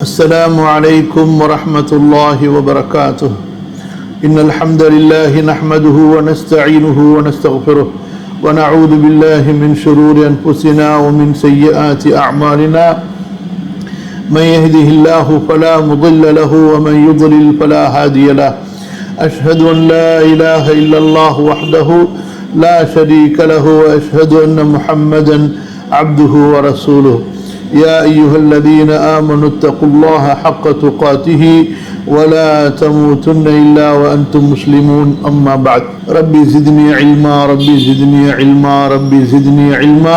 السلام عليكم ورحمة الله وبركاته. إن الحمد لله نحمده ونستعينه ونستغفره ونعوذ بالله من شرور أنفسنا ومن سيئات أعمالنا. من يهده الله فلا مضل له ومن يضلل فلا هادي له. أشهد أن لا إله إلا الله وحده لا شريك له وأشهد أن محمدا عبده ورسوله. يا أيها الذين آمنوا اتقوا الله حق تقاته ولا تموتن إلا وأنتم مسلمون. أما بعد. ربي زدني علما ربي زدني علما ربي زدني علما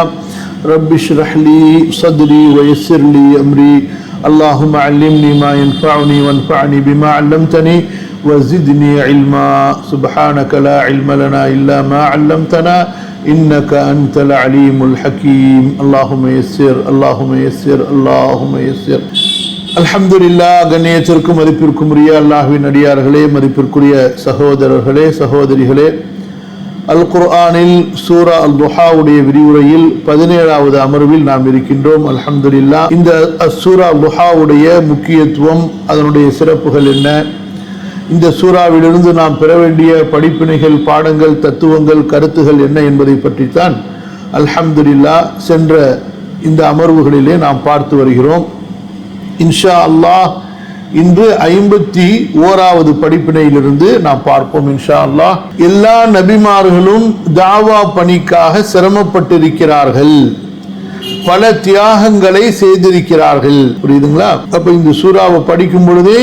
ربي اشرح لي صدري ويسر لي أمري. اللهم علمني ما ينفعني وانفعني بما علمتني وزدني علما. سبحانك لا علم لنا إلا ما علمتنا إنك أنت العليم الحكيم. اللهم يسر اللهم يسر اللهم يسر. அல்ஹம்துலில்லாஹ். கண்ணியத்திற்கும் மதிப்பிற்கும் உரிய அல்லாஹ்வின் அடியார்களே, மதிப்பிற்குரிய சகோதரர்களே சகோதரிகளே, அல் குர்ஆனில் சூரா அல் துஹாவுடைய விரிவுரையில் 17வது அமர்வில் நாம் இருக்கின்றோம். அல்ஹம்துலில்லாஹ். இந்த சூரா அல் துஹாவுடைய முக்கியத்துவம், அதனுடைய சிறப்புகள் என்ன, இந்த சூறாவிலிருந்து நாம் பெற வேண்டிய படிப்பினைகள், பாடங்கள், தத்துவங்கள், கருத்துகள் என்ன என்பதை பற்றித்தான் அல்ஹம்துலில்லாஹ் சென்ற இந்த அமர்வுகளிலே நாம் பார்த்து வருகிறோம். இன்ஷா அல்லாஹ் இன்று 51வது படிப்பினையிலிருந்து நாம் பார்ப்போம் இன்ஷா அல்லாஹ். எல்லா நபிமார்களும் தாவா பணிக்காக சிரமப்பட்டிருக்கிறார்கள், பல தியாகங்களை செய்திருக்கிறார்கள். புரியுதுங்களா? அப்ப இந்த சூறாவை படிக்கும் பொழுதே,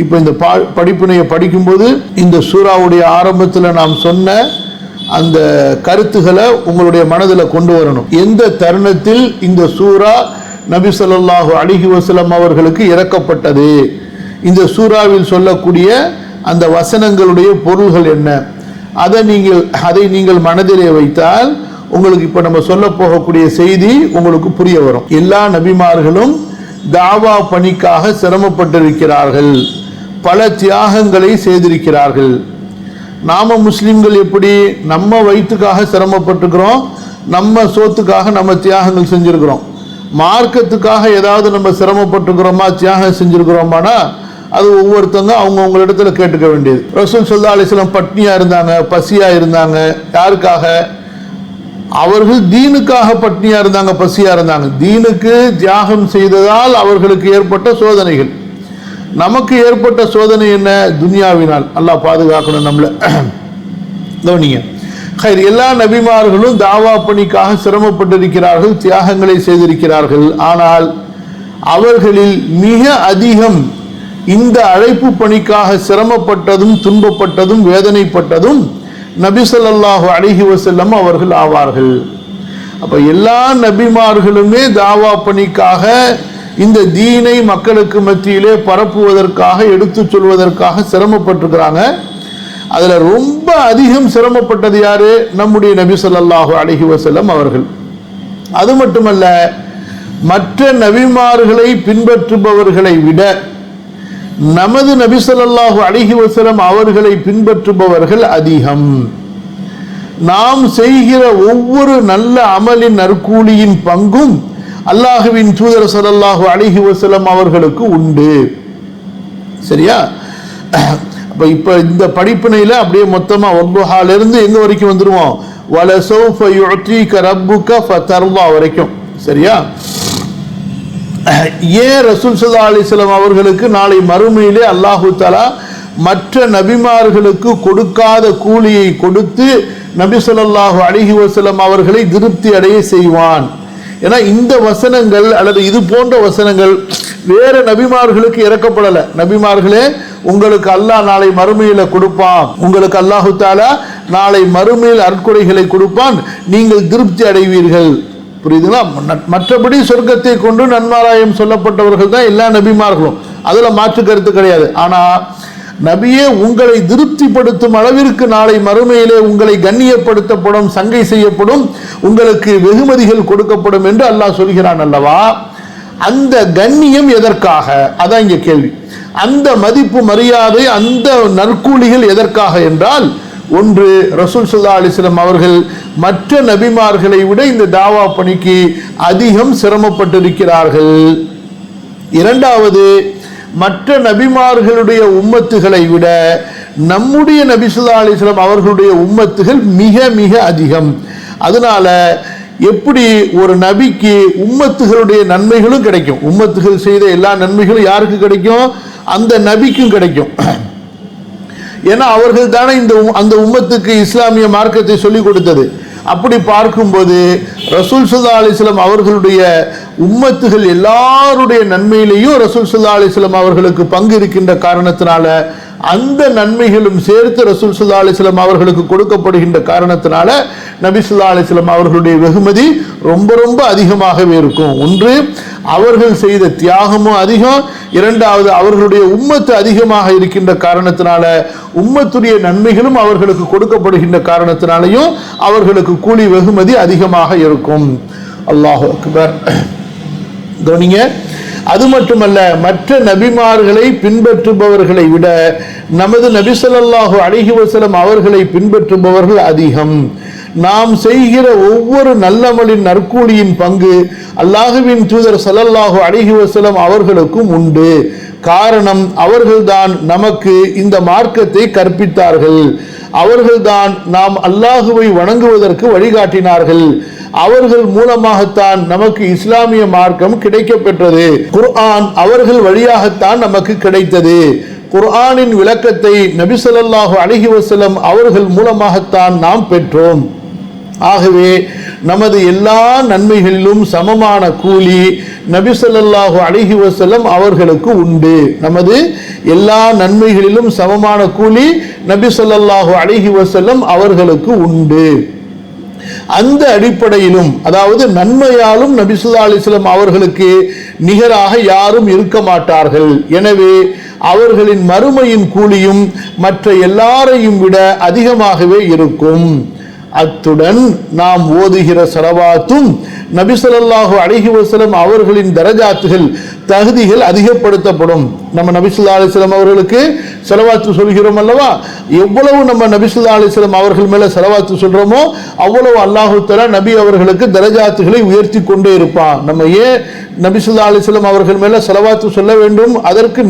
இப்ப இந்த படிப்பினையை படிக்கும்போது இந்த சூறாவுடைய ஆரம்பத்தில் நாம் சொன்ன அந்த கருத்துக்களை உங்களுடைய மனதில் கொண்டு வரணும். எந்த தருணத்தில் இந்த சூரா நபி ஸல்லல்லாஹு அலைஹி வஸல்லம் அவர்களுக்கு இறக்கப்பட்டது, இந்த சூறாவில் சொல்லக்கூடிய அந்த வசனங்களுடைய பொருள்கள் என்ன, அதை நீங்கள் மனதிலே வைத்தால் உங்களுக்கு இப்ப நம்ம சொல்ல போகக்கூடிய செய்தி உங்களுக்கு புரிய வரும். எல்லா நபிமார்களும் தாவா பணிக்காக சிரமப்பட்டிருக்கிறார்கள், பல தியாகங்களை செய்திருக்கிறார்கள். நாம முஸ்லிம்கள் எப்படி நம்ம வயிற்றுக்காக சிரமப்பட்டிருக்கிறோம், நம்ம சோத்துக்காக நம்ம தியாகங்கள் செஞ்சிருக்கிறோம். மார்க்கத்துக்காக ஏதாவது நம்ம சிரமப்பட்டிருக்கிறோமா, தியாகம் செஞ்சிருக்கிறோமானா அது ஒவ்வொருத்தங்க அவங்க இடத்துல கேட்டுக்க வேண்டியது. ரசூல் ஸல்லல்லாஹு அலைஹி வஸல்லம் பட்னியா இருந்தாங்க, பசியா இருந்தாங்க. யாருக்காக? அவர்கள் தீனுக்காக பட்னியா இருந்தாங்க, பசியா இருந்தாங்க. தீனுக்கு தியாகம் செய்ததால் அவர்களுக்கு ஏற்பட்ட சோதனைகள். நமக்கு ஏற்பட்ட சோதனை என்ன? துன்யாவினால். அல்லாஹ் பாதுகாக்கணும் நம்மள. கவனிங்க. எல்லா நபிமார்களும் தாவா பணிக்காக சிரமப்பட்டிருக்கிறார்கள், தியாகங்களை செய்திருக்கிறார்கள். ஆனால் அவர்களில் மிக அதிகம் இந்த அழைப்பு பணிக்காக சிரமப்பட்டதும் துன்பப்பட்டதும் வேதனைப்பட்டதும் நபி ஸல்லல்லாஹு அலைஹி வஸல்லம் அவர்கள் ஆவார்கள். அப்ப எல்லா நபிமார்களுமே தாவா பணிக்காக, இந்த தீனை மக்களுக்கு மத்தியிலே பரப்புவதற்காக, எடுத்து சொல்வதற்காக சிரமப்பட்டிருக்கிறாங்க. அதுல ரொம்ப அதிகம் சிரமப்பட்டது யாரு? நம்முடைய நபி ஸல்லல்லாஹு அலைஹி வஸல்லம் அவர்கள். அது மட்டுமல்ல, மற்ற நபிமார்களை பின்பற்றுபவர்களை விட நமது நபி ஸல்லல்லாஹு அலைஹி வஸல்லம் அவர்களை பின்பற்றுபவர்கள் அதிகம். நாம் செய்கிற ஒவ்வொரு நல்ல அமலின் நற்கூலியின் பங்கும் அல்லாஹுவின் தூதர் ஸல்லல்லாஹு அலைஹி வஸல்லம் அவர்களுக்கு உண்டு. சரியா? இப்ப இந்த படிப்பினையில அப்படியே மொத்தமா வல்லுஹால இருந்து எங்க வரைக்கும் வந்துருவோம்? வலசௌஃப யுஅதீக ரப்புக ஃபதர்லா வரைக்கும். சரியா? ஏன் ரசூல் ஸல்லல்லாஹு அலைஹி வஸல்லம் அவர்களுக்கு நாளை மறுமையிலே அல்லாஹு தஆலா மற்ற நபிமார்களுக்கு கொடுக்காத கூலியை கொடுத்து நபி ஸல்லல்லாஹு அலைஹி வஸல்லம் அவர்களை திருப்தி அடைய செய்வான்? ஏன்னா இந்த வசனங்கள் அல்லது இது போன்ற வசனங்கள் வேற நபிமார்களுக்கு இறக்கப்படல. நபிமார்களே, உங்களுக்கு அல்லாஹ் நாளை மறுமையில கொடுப்பான், உங்களுக்கு அல்லாஹு தஆலா நாளை மறுமையில் அற்கொடைகளை கொடுப்பான், நீங்கள் திருப்தி அடைவீர்கள். புரியுதுங்களா? மற்றபடி சொர்க்கத்தை கொண்டு நன்மாராயம் சொல்லப்பட்டவர்கள் தான் எல்லா நபிமார்களும், அதுல மாற்று கருத்து கிடையாது. ஆனா நபியே, உங்களை திருப்திப்படுத்தும் அளவிற்கு நாளை மறுமையிலே உங்களை கண்ணியப்படுத்தப்படும், சங்கை செய்யப்படும், உங்களுக்கு வெகுமதிகள் கொடுக்கப்படும் என்று அல்லாஹ் சொல்கிறான் அல்லவா? அந்த கண்ணியம் எதற்காக? அதான் இங்க கேள்வி. அந்த மதிப்பு, மரியாதை, அந்த நற்கூலிகள் எதற்காக என்றால், ஒன்று, ரசூல் ஸல்லல்லாஹு அலைஹி வஸல்லம் அவர்கள் மற்ற நபிமார்களை விட இந்த தாவா பணிக்கு அதிகம் சிரமப்பட்டிருக்கிறார்கள். இரண்டாவது, மற்ற நபிமார்களுடைய உம்மத்துகளை விட நம்முடைய நபி ஸல்லல்லாஹு அலைஹி வஸல்லம் அவர்களுடைய உம்மத்துகள் மிக மிக அதிகம். அதனால எப்படி ஒரு நபிக்கு உம்மத்துகளுடைய நன்மைகளும் கிடைக்கும், உம்மத்துகள் செய்த எல்லா நன்மைகளும் யாருக்கு கிடைக்கும்? அந்த நபிக்கும் கிடைக்கும். ஏன்னா அவர்கள் தானே அந்த உம்மத்துக்கு இஸ்லாமிய மார்க்கத்தை சொல்லிக் கொடுத்தது. அப்படி பார்க்கும்போது ரசூல் ஸல்லல்லாஹு அலைஹி வஸல்லம் அவர்களுடைய உம்மத்துகள் எல்லாருடைய நன்மையிலையும் ரசூல் ஸல்லல்லாஹு அலைஹி வஸல்லம் அவர்களுக்கு பங்கு இருக்கின்ற காரணத்தினால அந்த நன்மைகளும் சேர்த்து ரசூல் ஸல்லல்லாஹு அலைஹி வஸல்லம் அவர்களுக்கு கொடுக்கப்படுகின்ற காரணத்தினால நபி ஸல்லல்லாஹு அலைஹி வஸல்லம் அவர்களுடைய வெகுமதி ரொம்ப ரொம்ப அதிகமாகவே இருக்கும். ஒன்று, அவர்கள் செய்த தியாகமும் அதிகம். இரண்டாவது, அவர்களுடைய உம்மத்து அதிகமாக இருக்கின்ற காரணத்தினால உம்மத்துடைய நன்மைகளும் அவர்களுக்கு கொடுக்கப்படுகின்ற காரணத்தினாலையும் அவர்களுக்கு கூலி வெகுமதி அதிகமாக இருக்கும். அல்லாஹு அக்பர். கவனிங்க, அது மட்டுமல்ல, மற்ற நபிமார்களை பின்பற்றுபவர்களை விட நமது நபி ஸல்லல்லாஹு அலைஹி வஸல்லம் அவர்களை பின்பற்றுபவர்கள் அதிகம். நாம் செய்கிற ஒவ்வொரு நல்லமலின் நற்கூலியின் பங்கு அல்லாஹுவின் தூதர் ஸல்லல்லாஹு அலைஹி வஸல்லம் அவர்களுக்கும் உண்டு. காரணம், அவர்கள்தான் நமக்கு இந்த மார்க்கத்தை கற்பித்தார்கள். அவர்கள்தான் நாம் அல்லாஹுவை வணங்குவதற்கு வழிகாட்டினார்கள். அவர்கள் மூலமாகத்தான் நமக்கு இஸ்லாமிய மார்க்கம் கிடைக்கப் பெற்றது. குர்ஆன் அவர்கள் வழியாகத்தான் நமக்கு கிடைத்தது. குர்ஆனின் விளக்கத்தை நபி ஸல்லல்லாஹு அலைஹி வஸல்லம் அவர்கள் மூலமாகத்தான் நாம் பெற்றோம். ஆகவே நமது எல்லா நன்மைகளிலும் சமமான கூலி நபி ஸல்லல்லாஹு அலைஹி வஸல்லம் அவர்களுக்கு உண்டு. நமது எல்லா நன்மைகளிலும் சமமான கூலி நபி ஸல்லல்லாஹு அலைஹி வஸல்லம் அவர்களுக்கு உண்டு. அந்த அடிப்படையிலும், அதாவது நன்மையாலும் நபி ஸல்லல்லாஹு அலைஹி வஸல்லம் அவர்களுக்கு நிகராக யாரும் இருக்க மாட்டார்கள். எனவே அவர்களின் மறுமையின் கூலியும் மற்ற எல்லாரையும் விட அதிகமாகவே இருக்கும். அத்துடன் நாம் ஓதுகிற ஸலவாத்தும் நபி ஸல்லல்லாஹு அலைஹி வஸல்லம் அவர்களின் தரஜாத்துகள், தகுதிகள் அதிகப்படுத்தப்படும். நம்ம நபி ஸல்லல்லாஹு அலைஹி வஸல்லம் அவர்களுக்கு ஸலவாத்து சொல்கிறோம் அல்லவா, எவ்வளவு நம்ம நபி ஸல்லல்லாஹு அலைஹி வஸல்லம் அவர்கள் மேல ஸலவாத்து சொல்றோமோ அவ்வளவு அல்லாஹ் தஆலா நபி அவர்களுக்கு தரஜாத்துகளை உயர்த்தி கொண்டே இருப்பான். நம்ம ஏன் நபி ஸல்லல்லாஹு அலைஹி வஸல்லம் அவர்கள் மேல ஸலவாத்து சொல்ல வேண்டும்? அதற்கு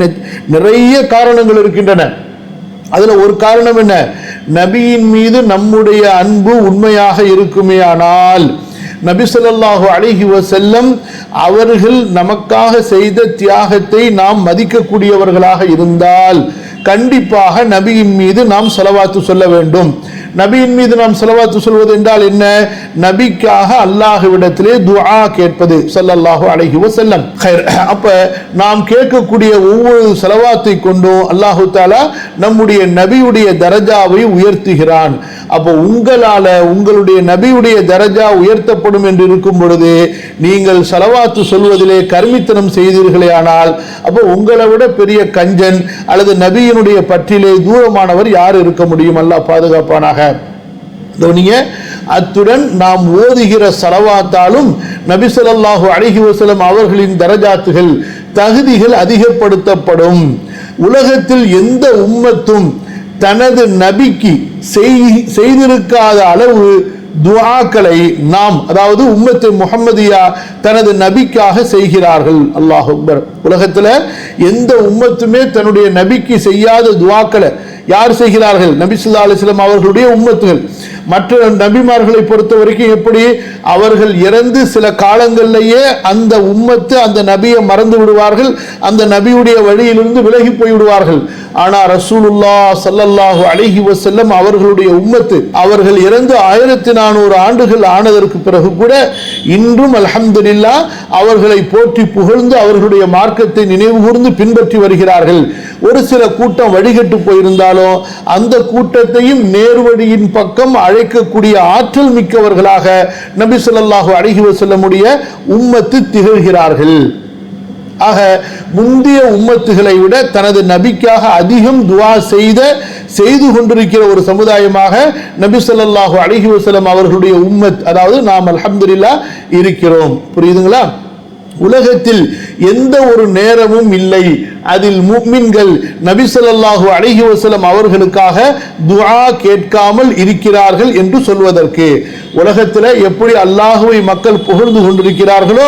நிறைய காரணங்கள் இருக்கின்றன. அதுல ஒரு காரணம் என்ன? நபியின் மீது நம்முடைய அன்பு உண்மையாக இருக்குமேயானால், நபி ஸல்லல்லாஹு அலைஹி வஸல்லம் அவர்கள் நமக்காக செய்த தியாகத்தை நாம் மதிக்கக்கூடியவர்களாக இருந்தால் கண்டிப்பாக நபியின் மீது நாம் ஸலவாத்து சொல்ல வேண்டும். நபியின் மீது நாம் ஸலவாத்து சொல்வது என்றால் என்ன? நபிக்காக அல்லாஹ்விடத்திலே துஆ கேட்பது ஸல்லல்லாஹு அலைஹி வஸல்லம். அப்ப நாம் கேட்கக்கூடிய ஒவ்வொரு ஸலவாத்தை கொண்டும் அல்லாஹ் தஆலா நம்முடைய நபியுடைய தரஜாவை உயர்த்துகிறான். அப்போ உங்களால உங்களுடைய நபியுடைய தரஜா உயர்த்தப்படும் என்று இருக்கும் பொழுது நீங்கள் ஸலவாத்து சொல்வதிலே கர்மித்தனம் செய்தீர்களே ஆனால், அப்போ உங்களை விட பெரிய கஞ்சன் அல்லது நபியினுடைய பற்றிலே தூரமானவர் யார் இருக்க முடியும்? அல்லாஹ் பாதுகாப்பானாக. அத்துடன் நாம் ஓதுகிற ஸலவாத்தாலும் நபி ஸல்லல்லாஹு அலைஹி வஸல்லம் அவர்களின் தரஜாத்துகள், தகுதிகள் அதிகப்படுத்தப்படும். உலகத்தில் எந்த உம்மத்தும் தனது நபிக்கு செய்திருக்காத அளவு துஆக்களை நாம், அதாவது உம்மத்து முஹம்மதியா தனது நபிக்காக செய்கிறார்கள். அல்லாஹ் அக்பர். உலகத்துல எந்த உம்மத்துமே தன்னுடைய நபிக்கு செய்யாத துஆக்களை யார் செய்கிறார்கள்? நபி ஸல்லல்லாஹு அலைஹி வஸல்லம் அவர்களுடைய உம்மத்துகள். மற்ற நபிமார்களை பொறுத்த வரைக்கும் எப்படி, அவர்கள் இறந்து சில காலங்களிலேயே அந்த உம்மத்து அந்த நபியை மறந்து விடுவார்கள், அந்த நபியுடைய வழியிலிருந்து விலகி போய் விடுவார்கள். ஆனா ரசூலுல்லாஹ் ஸல்லல்லாஹு அலைஹி வஸல்லம் அவர்களுடைய உம்மத்து, அவர்கள் இறந்து 1400 ஆண்டுகள் ஆனதற்கு பிறகு கூட இன்றும் அல்ஹம்துலில்லாஹ் அவர்களை போற்றி புகழ்ந்து அவர்களுடைய மார்க்கத்தை நினைவு கூர்ந்து பின்பற்றி வருகிறார்கள். ஒரு சில கூட்டம் வழிகட்டு போயிருந்தாலும் அந்த கூட்டத்தையும் நேர்வழியின் பக்கம் அழைக்கக்கூடிய ஆற்றல் மிக்கவர்களாக நபி ஸல்லல்லாஹு அலைஹி வஸல்லமுடைய உம்மத்து திகழ்கிறார்கள். ஆக முந்தைய உம்மத்துகளை விட தனது நபிக்காக அதிகம் துஆ செய்து கொண்டிருக்கிற ஒரு சமுதாயமாக நபி ஸல்லல்லாஹு அலைஹி வஸல்லம் அவர்களுடைய உம்மத், அதாவது நாம் அல்ஹம்துலில்லாஹ் இருக்கிறோம். புரியுதுங்களா? உலகத்தில் எந்த ஒரு நேரமும் இல்லை அதில் முஃமின்கள் நபி ஸல்லல்லாஹு அலைஹி வஸல்லம் அவர்களுக்காக துஆ கேட்காமல் இருக்கிறார்கள் என்று சொல்வதற்கு. உலகத்தில் எப்படி அல்லாஹுவை மக்கள் புகழ்ந்து கொண்டிருக்கிறார்களோ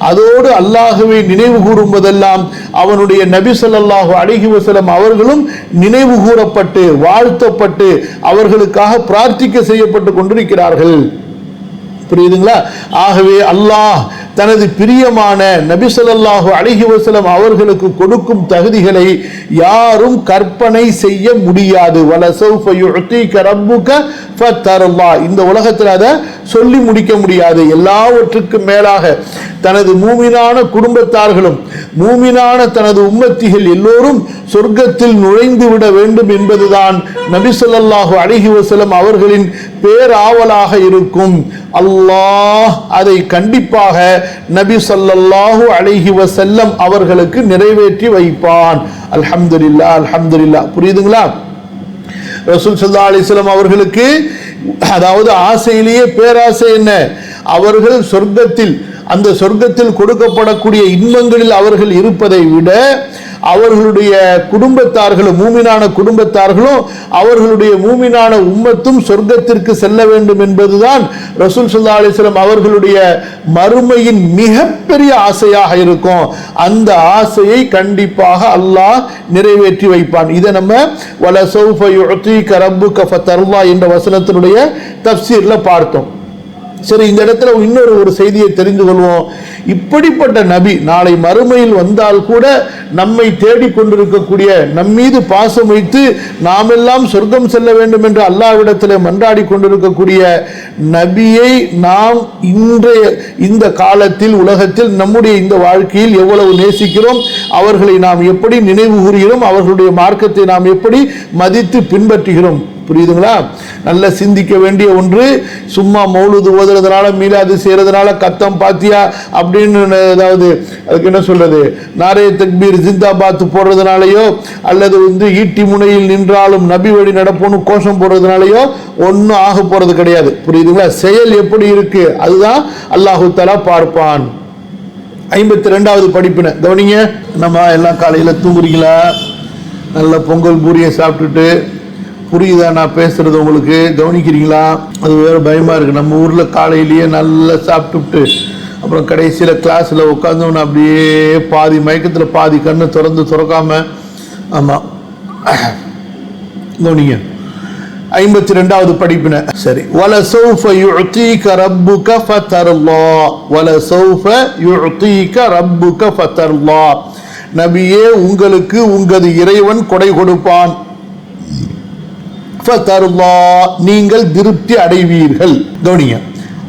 அதோடு அல்லாஹுவை நினைவு கூறும்போதெல்லாம் அவனுடைய நபி ஸல்லல்லாஹு அலைஹி வஸல்லம் அவர்களும் நினைவு கூறப்பட்டு வாழ்த்தப்பட்டு அவர்களுக்காக பிரார்த்திக்க செய்யப்பட்டு கொண்டிருக்கிறார்கள். புரியுதுங்களா? ஆகவே அல்லாஹ் தனது பிரியமான நபி ஸல்லல்லாஹு அலைஹி வஸல்லம் அவர்களுக்கு கொடுக்கும் தகுதிகளை யாரும் கற்பனை செய்ய முடியாது. வலசௌஃப யுஅதீக ரப்புக ஃபதர்லா, இந்த உலகத்தில் அதை சொல்லி முடிக்க முடியாது. எல்லாவற்றுக்கும் மேலாக தனது மூமினான குடும்பத்தார்களும் மூமினான தனது உம்மத்திகள் எல்லோரும் சொர்க்கத்தில் நுழைந்து விட வேண்டும் என்பதுதான் நபி ஸல்லல்லாஹு அலைஹி வஸல்லம் அவர்களின் பேராவலாக இருக்கும். அல்லாஹ் அதை கண்டிப்பாக நபி ஸல்லல்லாஹு அலைஹி வஸல்லம் அவர்களுக்கு நிறைவேற்றி வைப்பான். அல்ஹம்துலில்லாஹ், அல்ஹம்துலில்லாஹ். புரியுதுங்களா? ரசூல் ஸல்லல்லாஹு அலைஹி வஸல்லம் அவர்களுக்கு அதாவது ஆசையிலேயே பேராசை என்ன? அவர்கள் சொர்க்கத்தில் அந்த சொர்க்கத்தில் கொடுக்கப்படக்கூடிய இன்பங்களில் அவர்கள் இருப்பதை விட அவர்களுடைய குடும்பத்தார்களும் மூமினான குடும்பத்தார்களும் அவர்களுடைய மூமினான உம்மத்தும் சொர்க்கத்திற்கு செல்ல வேண்டும் என்பதுதான் ரசூல் ஸல்லல்லாஹு அலைஹி வஸல்லம் அவர்களுடைய மறுமையின் மிகப்பெரிய ஆசையாக இருக்கும். அந்த ஆசையை கண்டிப்பாக அல்லாஹ் நிறைவேற்றி வைப்பான். இதை நம்ம வலசௌஃப யுஅதீக ரப்புக ஃபதர்லா என்ற வசனத்தினுடைய தஃப்சீர்ல பார்த்தோம். சரி, இந்த இடத்துல இன்னொரு செய்தியை தெரிந்து கொள்வோம். இப்படிப்பட்ட நபி நாளை மறுமையில் வந்தால் கூட நம்மை தேடிக்கொண்டிருக்கக்கூடிய நம்மீது பாசம் வைத்து நாமெல்லாம் சொர்க்கம் செல்ல வேண்டும் என்று அல்லாஹ்விடத்தில் மன்றாடி கொண்டிருக்கக்கூடிய நபியை நாம் இன்றைய இந்த காலத்தில் உலகத்தில் நம்முடைய இந்த வாழ்க்கையில் எவ்வளவு நேசிக்கிறோம், அவர்களை நாம் எப்படி நினைவு கூறுகிறோம், அவர்களுடைய மார்க்கத்தை நாம் எப்படி மதித்து பின்பற்றுகிறோம். புரியுதுங்களா? நல்ல சிந்திக்க வேண்டிய ஒன்று. சும்மா மௌலூது ஓதுறதுனால மீலாது செய்யறதுனால கத்தம் பாத்தியா அப்படின்னு ஏதாவது அதுக்கு என்ன சொல்றது நாரே தக்பீர் ஜிந்தாபாத் போடுறதுனாலயோ அல்லது ஈட்டி முனையில் நின்றாலும் நபி வழி நடப்போன்னு கோஷம் போடுறதுனாலயோ ஒன்றும் ஆக போறது கிடையாது. புரியுதுங்களா? செயல் எப்படி இருக்கு அதுதான் அல்லாஹு தஆலா பார்ப்பான். 52வது படிப்பினை கவனிங்க. நம்ம எல்லாம் காலையில தூங்குறீங்களா? நல்ல பொங்கல் பூரியை சாப்பிட்டுட்டு புரியுதா நான் பேசுறது உங்களுக்கு? கவனிக்கிறீங்களா? அது வேற பயமா இருக்கு. நம்ம ஊர்ல காலையிலேயே நல்லா சாப்பிட்டுட்டு அப்புறம் கடைசியில கிளாஸ்ல உட்காந்தோன்னு அப்படியே பாதி மயக்கத்துல பாதி கண்ணு திறக்காம. ஆமா, கவனிங்க. 52வது படிப்பினை. சரி, வலசௌஃப யுஅதீக ரப்புக ஃபதர்லா, வலசௌஃப யுஅதீக ரப்புக ஃபதர்லா. நபியே, உங்களுக்கு உங்களது இறைவன் கொடை கொடுப்பான். நீங்கள் திருப்தி அடைவீர்கள். கவனிங்க,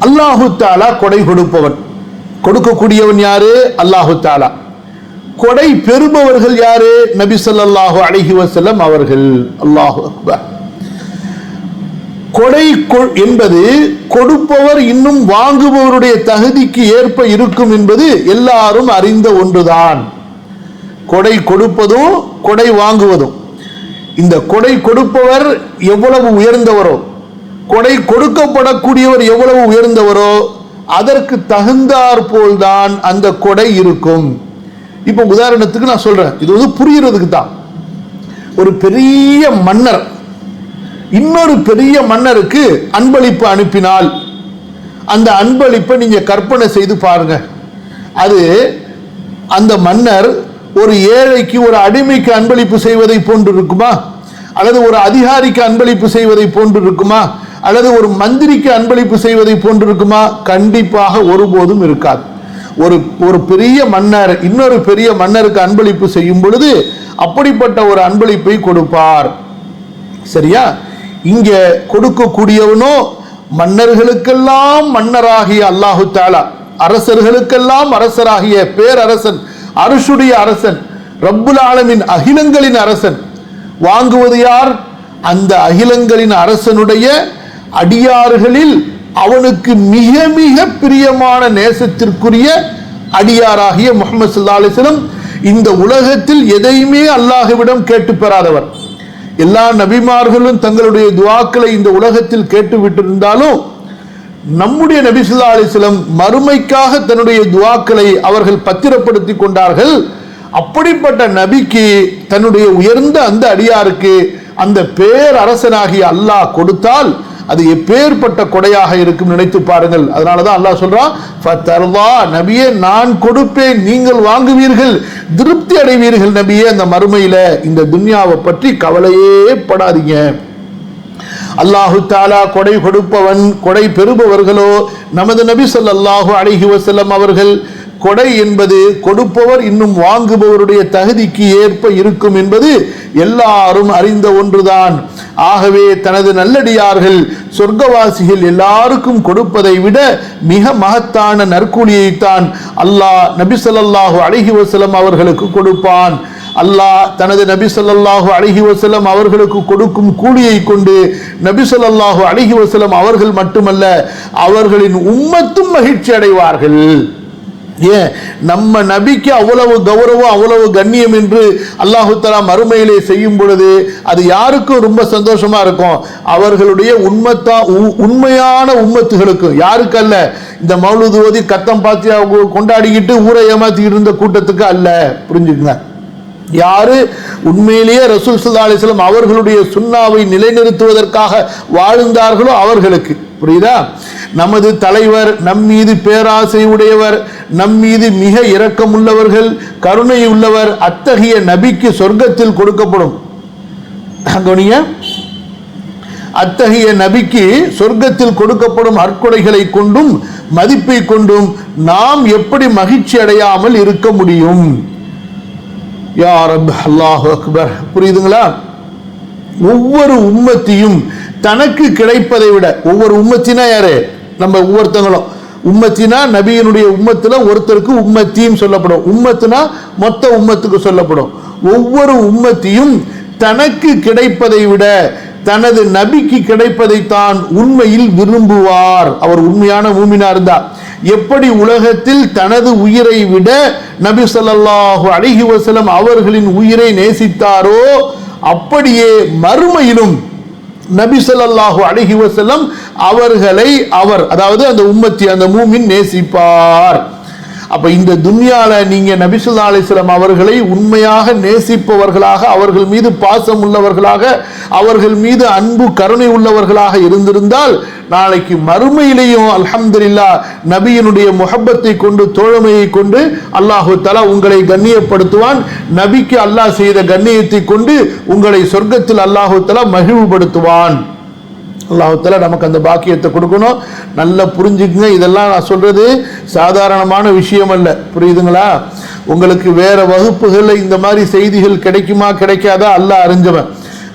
அல்லாஹு தஆலா கொடை கொடுப்பவன். கொடுக்கக்கூடியவன் யாரு? அல்லாஹு தஆலா. கொடை பெறுபவர்கள் யாரு? நபி ஸல்லல்லாஹு அலைஹி வஸல்லம் அவர்கள். அல்லாஹு அக்பர். கொடை என்பது கொடுப்பவர் இன்னும் வாங்குபவருடைய தகுதிக்கு ஏற்ப இருக்கும் என்பது எல்லாரும் அறிந்த ஒன்றுதான். கொடை கொடுப்பதும் கொடை வாங்குவதும். இந்த கொடை கொடுப்பவர் எவ்வளவு உயர்ந்தவரோ, கொடை கொடுக்கப்படக்கூடியவர் எவ்வளவு உயர்ந்தவரோ அதற்கு தகுந்தாற் போல்தான் அந்த கொடை இருக்கும். இப்ப உதாரணத்துக்கு நான் சொல்றேன், இது புரிகிறதுக்கு தான். ஒரு பெரிய மன்னர் இன்னொரு பெரிய மன்னருக்கு அன்பளிப்பு அனுப்பினால் அந்த அன்பளிப்பை நீங்க கற்பனை செய்து பாருங்க. அது அந்த மன்னர் ஒரு ஏழைக்கு ஒரு அடிமைக்கு அன்பளிப்பு செய்வதை போன்று இருக்குமா? அல்லது ஒரு அதிகாரிக்கு அன்பளிப்பு செய்வதை போன்று இருக்குமா? அல்லது ஒரு மந்திரிக்கு அன்பளிப்பு செய்வதை போன்று இருக்குமா? கண்டிப்பாக ஒருபோதும் இருக்காது. ஒரு பெரிய மன்னர் இன்னொரு பெரிய மன்னருக்கு அன்பளிப்பு செய்யும் பொழுது அப்படிப்பட்ட ஒரு அன்பளிப்பை கொடுப்பார். சரியா? இங்க கொடுக்கக்கூடியவனோ மன்னர்களுக்கெல்லாம் மன்னராகிய அல்லாஹு தஆலா, அரசர்களுக்கெல்லாம் அரசராகிய பேரரசன், அரசுடைய அரசன், ரப்புல் ஆலமீன், அகிலங்களின் அரசன். வாங்குவது யார்? அந்த அகிலங்களின் அரசனுடைய அடியார்களில் அவனுக்கு மிக மிக பிரியமான நேசத்திற்குரிய அடியாராகிய முஹம்மது ஸல்லல்லாஹு அலைஹி வஸல்லம். இந்த உலகத்தில் எதையுமே அல்லாஹ்விடம் கேட்டு பெறாதவர். எல்லா நபிமார்களும் தங்களுடைய துஆக்களை இந்த உலகத்தில் கேட்டு விட்டிருந்தாலும் நம்முடைய நபி ஸல்லல்லாஹு அலைஹி வஸல்லம் மறுமைக்காக தன்னுடைய துஆக்களை அவர்கள் பத்திரப்படுத்தி கொண்டார்கள். அப்படிப்பட்ட நபிக்கு தன்னுடைய உயர்ந்த அந்த அடியாருக்கு அந்த பேரரசனாகிய அல்லாஹ் கொடுத்தால் அது எப்பேற்பட்ட கொடையாக இருக்கும் நினைத்து பாருங்கள். அதனாலதான் அல்லாஹ் சொல்றான், ஃபதர்வா, நபியே நான் கொடுப்பேன், நீங்கள் வாங்குவீர்கள், திருப்தி அடைவீர்கள் நபியே அந்த மறுமையில. இந்த துன்யாவை பற்றி கவலையே படாதீங்க. அல்லாஹு தஆலா கொடை கொடுப்பவன், கொடை பெறுபவர்களோ நமது நபி ஸல்லல்லாஹு அலைஹி வஸல்லம் அவர்கள். கொடை என்பது கொடுப்பவர் இன்னும் வாங்குபவருடைய தகுதிக்கு ஏற்ப இருக்கும் என்பது எல்லாரும் அறிந்த ஒன்றுதான். ஆகவே தனது நல்லடியார்கள் சொர்க்கவாசிகள் எல்லாருக்கும் கொடுப்பதை விட மிக மகத்தான நற்கூலியைத்தான் அல்லாஹ் நபி ஸல்லல்லாஹு அலைஹி வஸல்லம் அவர்களுக்கு கொடுப்பான். அல்லாஹ் தனது நபி ஸல்லல்லாஹு அலைஹி வஸல்லம் அவர்களுக்கு கொடுக்கும் கூலியை கொண்டு நபி ஸல்லல்லாஹு அலைஹி வஸல்லம் அவர்கள் மட்டுமல்ல, அவர்களின் உம்மத்தும் மகிழ்ச்சி அடைவார்கள். ஏன் நம்ம நபிக்கு அவ்வளவு கௌரவம், அவ்வளவு கண்ணியம் என்று அல்லாஹு தஆலா மறுமையிலே செய்யும் பொழுது அது யாருக்கும் ரொம்ப சந்தோஷமா இருக்கும்? அவர்களுடைய உண்மையான உம்மத்துகளுக்கு. யாருக்கு அல்ல? இந்த மௌலூது ஓதி கத்தம் பாத்தியா கொண்டாடிக்கிட்டு ஊரை ஏமாத்திக்கிட்டு இருந்த கூட்டத்துக்கு அல்ல. புரிஞ்சுக்குங்க. யாரு உண்மையிலேயே ரசூல் ஸல்லல்லாஹு அலைஹி வஸல்லம் அவர்களுடைய சுன்னாவை நிலைநிறுத்துவதற்காக வாழ்ந்தார்களோ அவர்களுக்கு. புரியுதா? நமது தலைவர் நம் மீது பேராசை உடையவர், நம் மீது மிக இரக்கம் உள்ளவர்கள், கருணை உள்ளவர். அத்தகைய நபிக்கு சொர்க்கத்தில் கொடுக்கப்படும். அத்தகைய நபிக்கு சொர்க்கத்தில் கொடுக்கப்படும் அற்கொடைகளை கொண்டும் மதிப்பை கொண்டும் நாம் எப்படி மகிழ்ச்சி அடையாமல் இருக்க முடியும்? யா ரப், அல்லாஹு அக்பர். புரியுதுங்களா? ஒவ்வொரு உம்மத்தியும் தனக்கு கிடைப்பதை விட, ஒவ்வொரு உம்மத்தினா யாரு? நம்ம ஒவ்வொருத்தங்களும். உம்மத்தினா நபியினுடைய உம்மத்துல ஒருத்தருக்கு உம்மத்தியும் சொல்லப்படும். உம்மத்துனா மொத்த உம்மத்துக்கு சொல்லப்படும். ஒவ்வொரு உம்மத்தியும் தனக்கு கிடைப்பதை விட தனது நபிக்கு கிடைப்பதைத்தான் உண்மையில் விரும்புவார். அவர் உண்மையான மூமினா இருந்தா. எப்படி உலகத்தில் தனது உயிரை விட நபி ஸல்லல்லாஹு அலைஹி வஸல்லம் அவர்களின் உயிரை நேசித்தாரோ அப்படியே மறுமையிலும் நபி ஸல்லல்லாஹு அலைஹி வஸல்லம் அவர்களை அவர், அதாவது அந்த உம்மத்தி, அந்த மூமின் நேசிப்பார். அப்ப இந்த துன்யால நீங்க நபி ஸல்லல்லாஹு அலைஹி வஸல்லம் அவர்களை உண்மையாக நேசிப்பவர்களாக, அவர்கள் மீது பாசம் உள்ளவர்களாக, அவர்கள் மீது அன்பு கருணை உள்ளவர்களாக இருந்திருந்தால் நாளைக்கு மறுமையிலேயும் அல்ஹம்துலில்லாஹ் நபியினுடைய முஹப்பத்தை கொண்டு, தோழமையை கொண்டு அல்லாஹு தஆலா உங்களை கண்ணியப்படுத்துவான். நபிக்கு அல்லாஹ் செய்த கண்ணியத்தை கொண்டு உங்களை சொர்க்கத்தில் அல்லாஹு தஆலா மகிழ்வுபடுத்துவான். அல்லாஹ் தஆலா நமக்கு அந்த பாக்கியத்தை கொடுக்கணும். நல்லா புரிஞ்சுக்குங்க. இதெல்லாம் நான் சொல்றது சாதாரணமான விஷயம் அல்ல. புரியுதுங்களா? உங்களுக்கு வேற வகுப்புகள்ல இந்த மாதிரி செய்திகள் கிடைக்குமா கிடைக்காதா அல்லாஹ் அறிஞ்சவன்.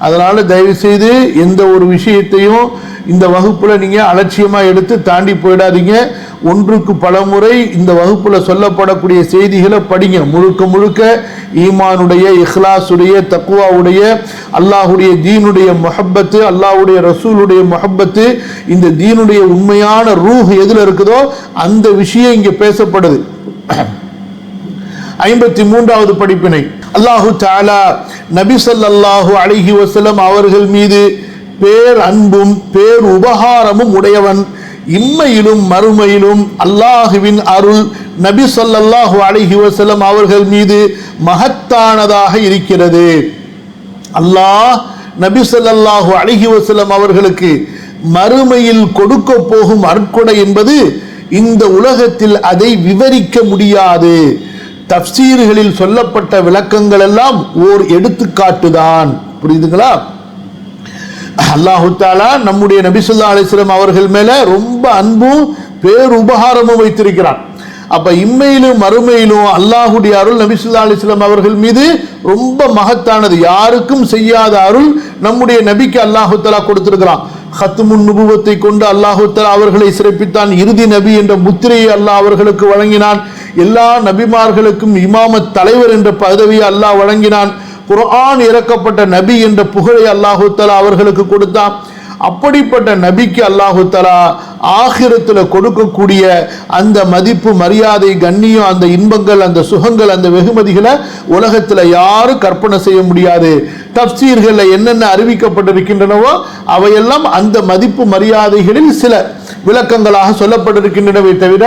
அதனால தயவு செய்து எந்த ஒரு விஷயத்தையும் இந்த வகுப்புல நீங்க அலட்சியமா எடுத்து தாண்டி போயிடாதீங்க. ஒன்றுக்கு பல முறை இந்த வகுப்புல சொல்லப்படக்கூடிய செய்திகளை படிங்க. முழுக்க முழுக்க ஈமானுடைய, இஹ்லாசுடைய, தக்வாவுடைய, அல்லாஹுடைய தீனுடைய முஹப்பத்து, அல்லாஹுடைய ரசூலுடைய முஹப்பத்து, இந்த தீனுடைய உண்மையான ரூஹ் எதுல இருக்குதோ அந்த விஷயம் இங்க பேசப்படுது. 53வது படிப்பினை. அல்லாஹு தஆலா நபி ஸல்லல்லாஹு அலைஹி வஸல்லம் அவர்கள் மீது பேர் அன்பும் பேர் உபகாரமும் உடையவன். இம்மையிலும் மறுமையிலும் அல்லாஹுவின் அருள் நபி ஸல்லல்லாஹு அலைஹி வஸல்லம் அவர்கள் மீது மகத்தானதாக இருக்கிறது. அல்லாஹ் நபி ஸல்லல்லாஹு அலைஹி வஸல்லம் அவர்களுக்கு மறுமையில் கொடுக்க போகும் அற்கொடை என்பது இந்த உலகத்தில் அதை விவரிக்க முடியாது. தஃப்சீர்களில் சொல்லப்பட்ட விளக்கங்கள் எல்லாம் ஓர் எடுத்துக்காட்டுதான். புரியுதுங்களா? அல்லாஹு தஆலா நம்முடைய நபி ஸல்லல்லாஹு அலைஹி வஸல்லம் அவர்கள் மேல ரொம்ப அன்பும் பேர் உபகாரமும் வைத்திருக்கிறான். அப்ப இம்மையிலும் மறுமையிலும் அல்லாஹுடைய அருள் நபி ஸல்லல்லாஹு அலைஹி வஸல்லம் அவர்கள் மீது ரொம்ப மகத்தானது. யாருக்கும் செய்யாத அருள் நம்முடைய நபிக்கு அல்லாஹு தஆலா கொடுத்திருக்கிறான். ஹத்முன் நுபுவத்தை கொண்டு அல்லாஹு தஆலா அவர்களை சிறப்பித்தான். இறுதி நபி என்ற முத்திரையை அல்லாஹ் அவர்களுக்கு வழங்கினான். எல்லா நபிமார்களுக்கும் இமாமத் தலைவர் என்ற பதவியை அல்லாஹ் வழங்கினான். குர்ஆன் இறக்கப்பட்ட நபி என்ற புகழை அல்லாஹு தஆலா அவர்களுக்கு கொடுத்தான். அப்படிப்பட்ட நபிக்கு அல்லாஹு தஆலா ஆகிரத்துல கொடுக்கக்கூடிய அந்த மதிப்பு, மரியாதை, கண்ணியம், அந்த இன்பங்கள், அந்த சுகங்கள், அந்த வெகுமதிகளை உலகத்துல யாரும் கற்பனை செய்ய முடியாது. தப்சீர்களில் என்னென்ன அறிவிக்கப்பட்டிருக்கின்றனவோ அவையெல்லாம் அந்த மதிப்பு மரியாதைகளில் சில விளக்கங்களாக சொல்லப்பட்டிருக்கின்றனவே தவிர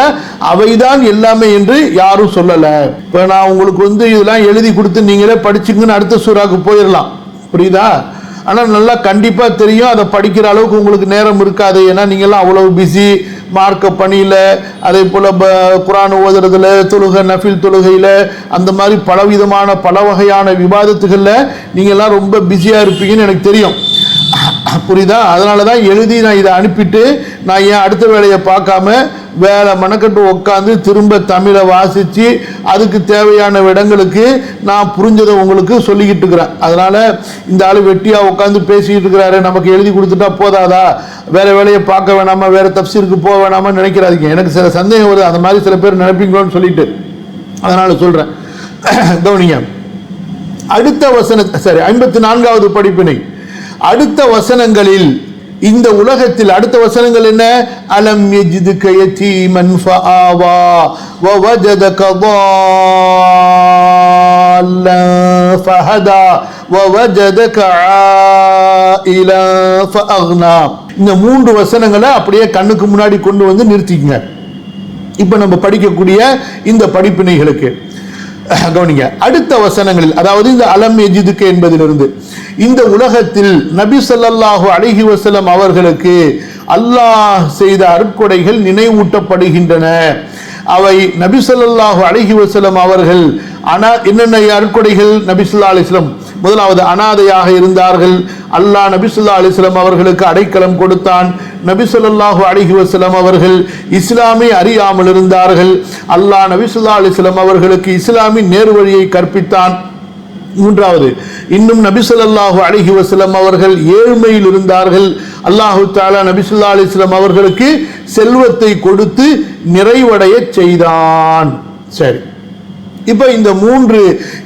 அவைதான் எல்லாமே என்று யாரும் சொல்லல. இப்ப நான் உங்களுக்கு இதெல்லாம் எழுதி கொடுத்து நீங்களே படிச்சுங்கன்னு அடுத்த சூறாவுக்கு போயிடலாம், புரியுதா? ஆனா நல்லா கண்டிப்பா தெரியும், அதை படிக்கிற அளவுக்கு உங்களுக்கு நேரம் இருக்காது. ஏன்னா நீங்கெல்லாம் அவ்வளவு பிஸி மார்க்க பணியில, அதே போல குர்ஆன் ஓதுறதுல, தொழுகை நஃபில் தொழுகையில, அந்த மாதிரி பலவிதமான பல வகையான விவாதத்துகள்ல நீங்க எல்லாம் ரொம்ப பிஸியா இருப்பீங்கன்னு எனக்கு தெரியும், புரியுதா? அதனாலதான் எழுதி நான் இதை அனுப்பிட்டு நான் ஏன் அடுத்த வேலையை பார்க்காம வேலை மனக்கட்டு உட்காந்து திரும்ப தமிழை வாசிச்சு அதுக்கு தேவையான இடங்களுக்கு நான் புரிஞ்சதை உங்களுக்கு சொல்லிக்கிட்டு இருக்கிறேன். அதனால இந்த ஆளு வெட்டியா உட்காந்து பேசிக்கிட்டு இருக்கிறாரு, நமக்கு எழுதி கொடுத்துட்டா போதாதா, வேற வேலையை பார்க்க வேணாமா, வேற தப்சீருக்கு போக வேணாமா நினைக்கிறாதீங்க. எனக்கு சில சந்தேகம் வருது, அந்த மாதிரி சில பேர் நினைப்பீங்களோன்னு சொல்லிட்டு அதனால சொல்றேன். கவனிங்க, அடுத்த வசன 54வது படிப்பினை. அடுத்த வசனங்களில் இந்த உலகத்தில் அடுத்த வசனங்கள் என்ன? அலம் யஜிதுக யதீமன் ஃபஆவா வவஜதக ضالًا ஃபஹதா வவஜதக ஆயிலா ஃபஅக்னா. இந்த 3 வசனங்களை அப்படியே கண்ணுக்கு முன்னாடி கொண்டு வந்து நிறுத்திக்கங்க. இப்ப நம்ம படிக்கக்கூடிய இந்த படிப்பினைகளுக்கு கவனிங்க. அடுத்த வசனங்களில், அதாவது இந்த அலம் யஜிதுக என்பதிலிருந்து இந்த உலகத்தில் நபி ஸல்லல்லாஹு அலைஹி வஸல்லம் அவர்களுக்கு அல்லாஹ் செய்த அருட்கொடைகள் நினைவூட்டப்படுகின்றன. அவை நபி ஸல்லல்லாஹு அலைஹி வஸல்லம் அவர்கள் என்னென்ன அருட்கொடைகள்? நபி ஸல்லல்லாஹு அலைஹி வஸல்லம் முதலாவது அனாதையாக இருந்தார்கள், அல்லாஹ் நபி ஸல்லல்லாஹு அலைஹி வஸல்லம் அவர்களுக்கு அடைக்கலம் கொடுத்தான். நபி ஸல்லல்லாஹு அலைஹி வஸல்லம் அவர்கள் இஸ்லாமை அறியாமல் இருந்தார்கள், அல்லாஹ் நபி ஸல்லல்லாஹு அலைஹி வஸல்லம் அவர்களுக்கு இஸ்லாமின் நேர்வழியை கற்பித்தான். மூன்றாவது, இன்னும் நபி ஸல்லல்லாஹு அலைஹி வஸல்லம் அவர்கள் ஏழ்மையில் இருந்தார்கள், அல்லாஹு தஆலா நபி ஸல்லல்லாஹு அலைஹி வஸல்லம் அவர்களுக்கு செல்வத்தை கொடுத்து நிறைவடைய செய்தான். சரி, இப்ப இந்த 3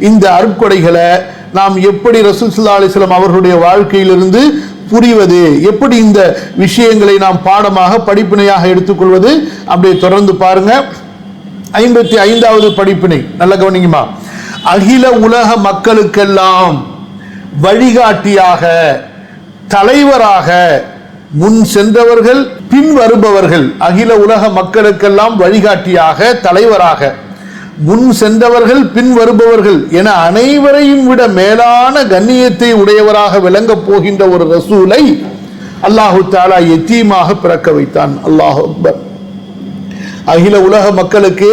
இந்த அருட்கொடைகளை நாம் எப்படி ரசூல் ஸல்லல்லாஹு அலைஹி வஸல்லம் அவர்களுடைய வாழ்க்கையிலிருந்து புரிவது, எப்படி இந்த விஷயங்களை நாம் பாடமாக படிப்பினையாக எடுத்துக்கொள்வது, அப்படியே தொடர்ந்து பாருங்க. 55வது படிப்பினை, நல்ல கவனிங்கம்மா. அகில உலக மக்களுக்கெல்லாம் வழிகாட்டியாக, தலைவராக முன் சென்றவர்கள் பின் வருபவர்கள், அகில உலக மக்களுக்கெல்லாம் வழிகாட்டியாக, தலைவராக முன் சென்றவர்கள் பின் வருபவர்கள் என அனைவரையும் விட மேலான கண்ணியத்தை உடையவராக விளங்கப் போகின்ற ஒரு ரசூலை அல்லாஹு தஆலா யதீமாக பிறக்க வைத்தான். அல்லாஹு அக்பர். அகில உலக மக்களுக்கு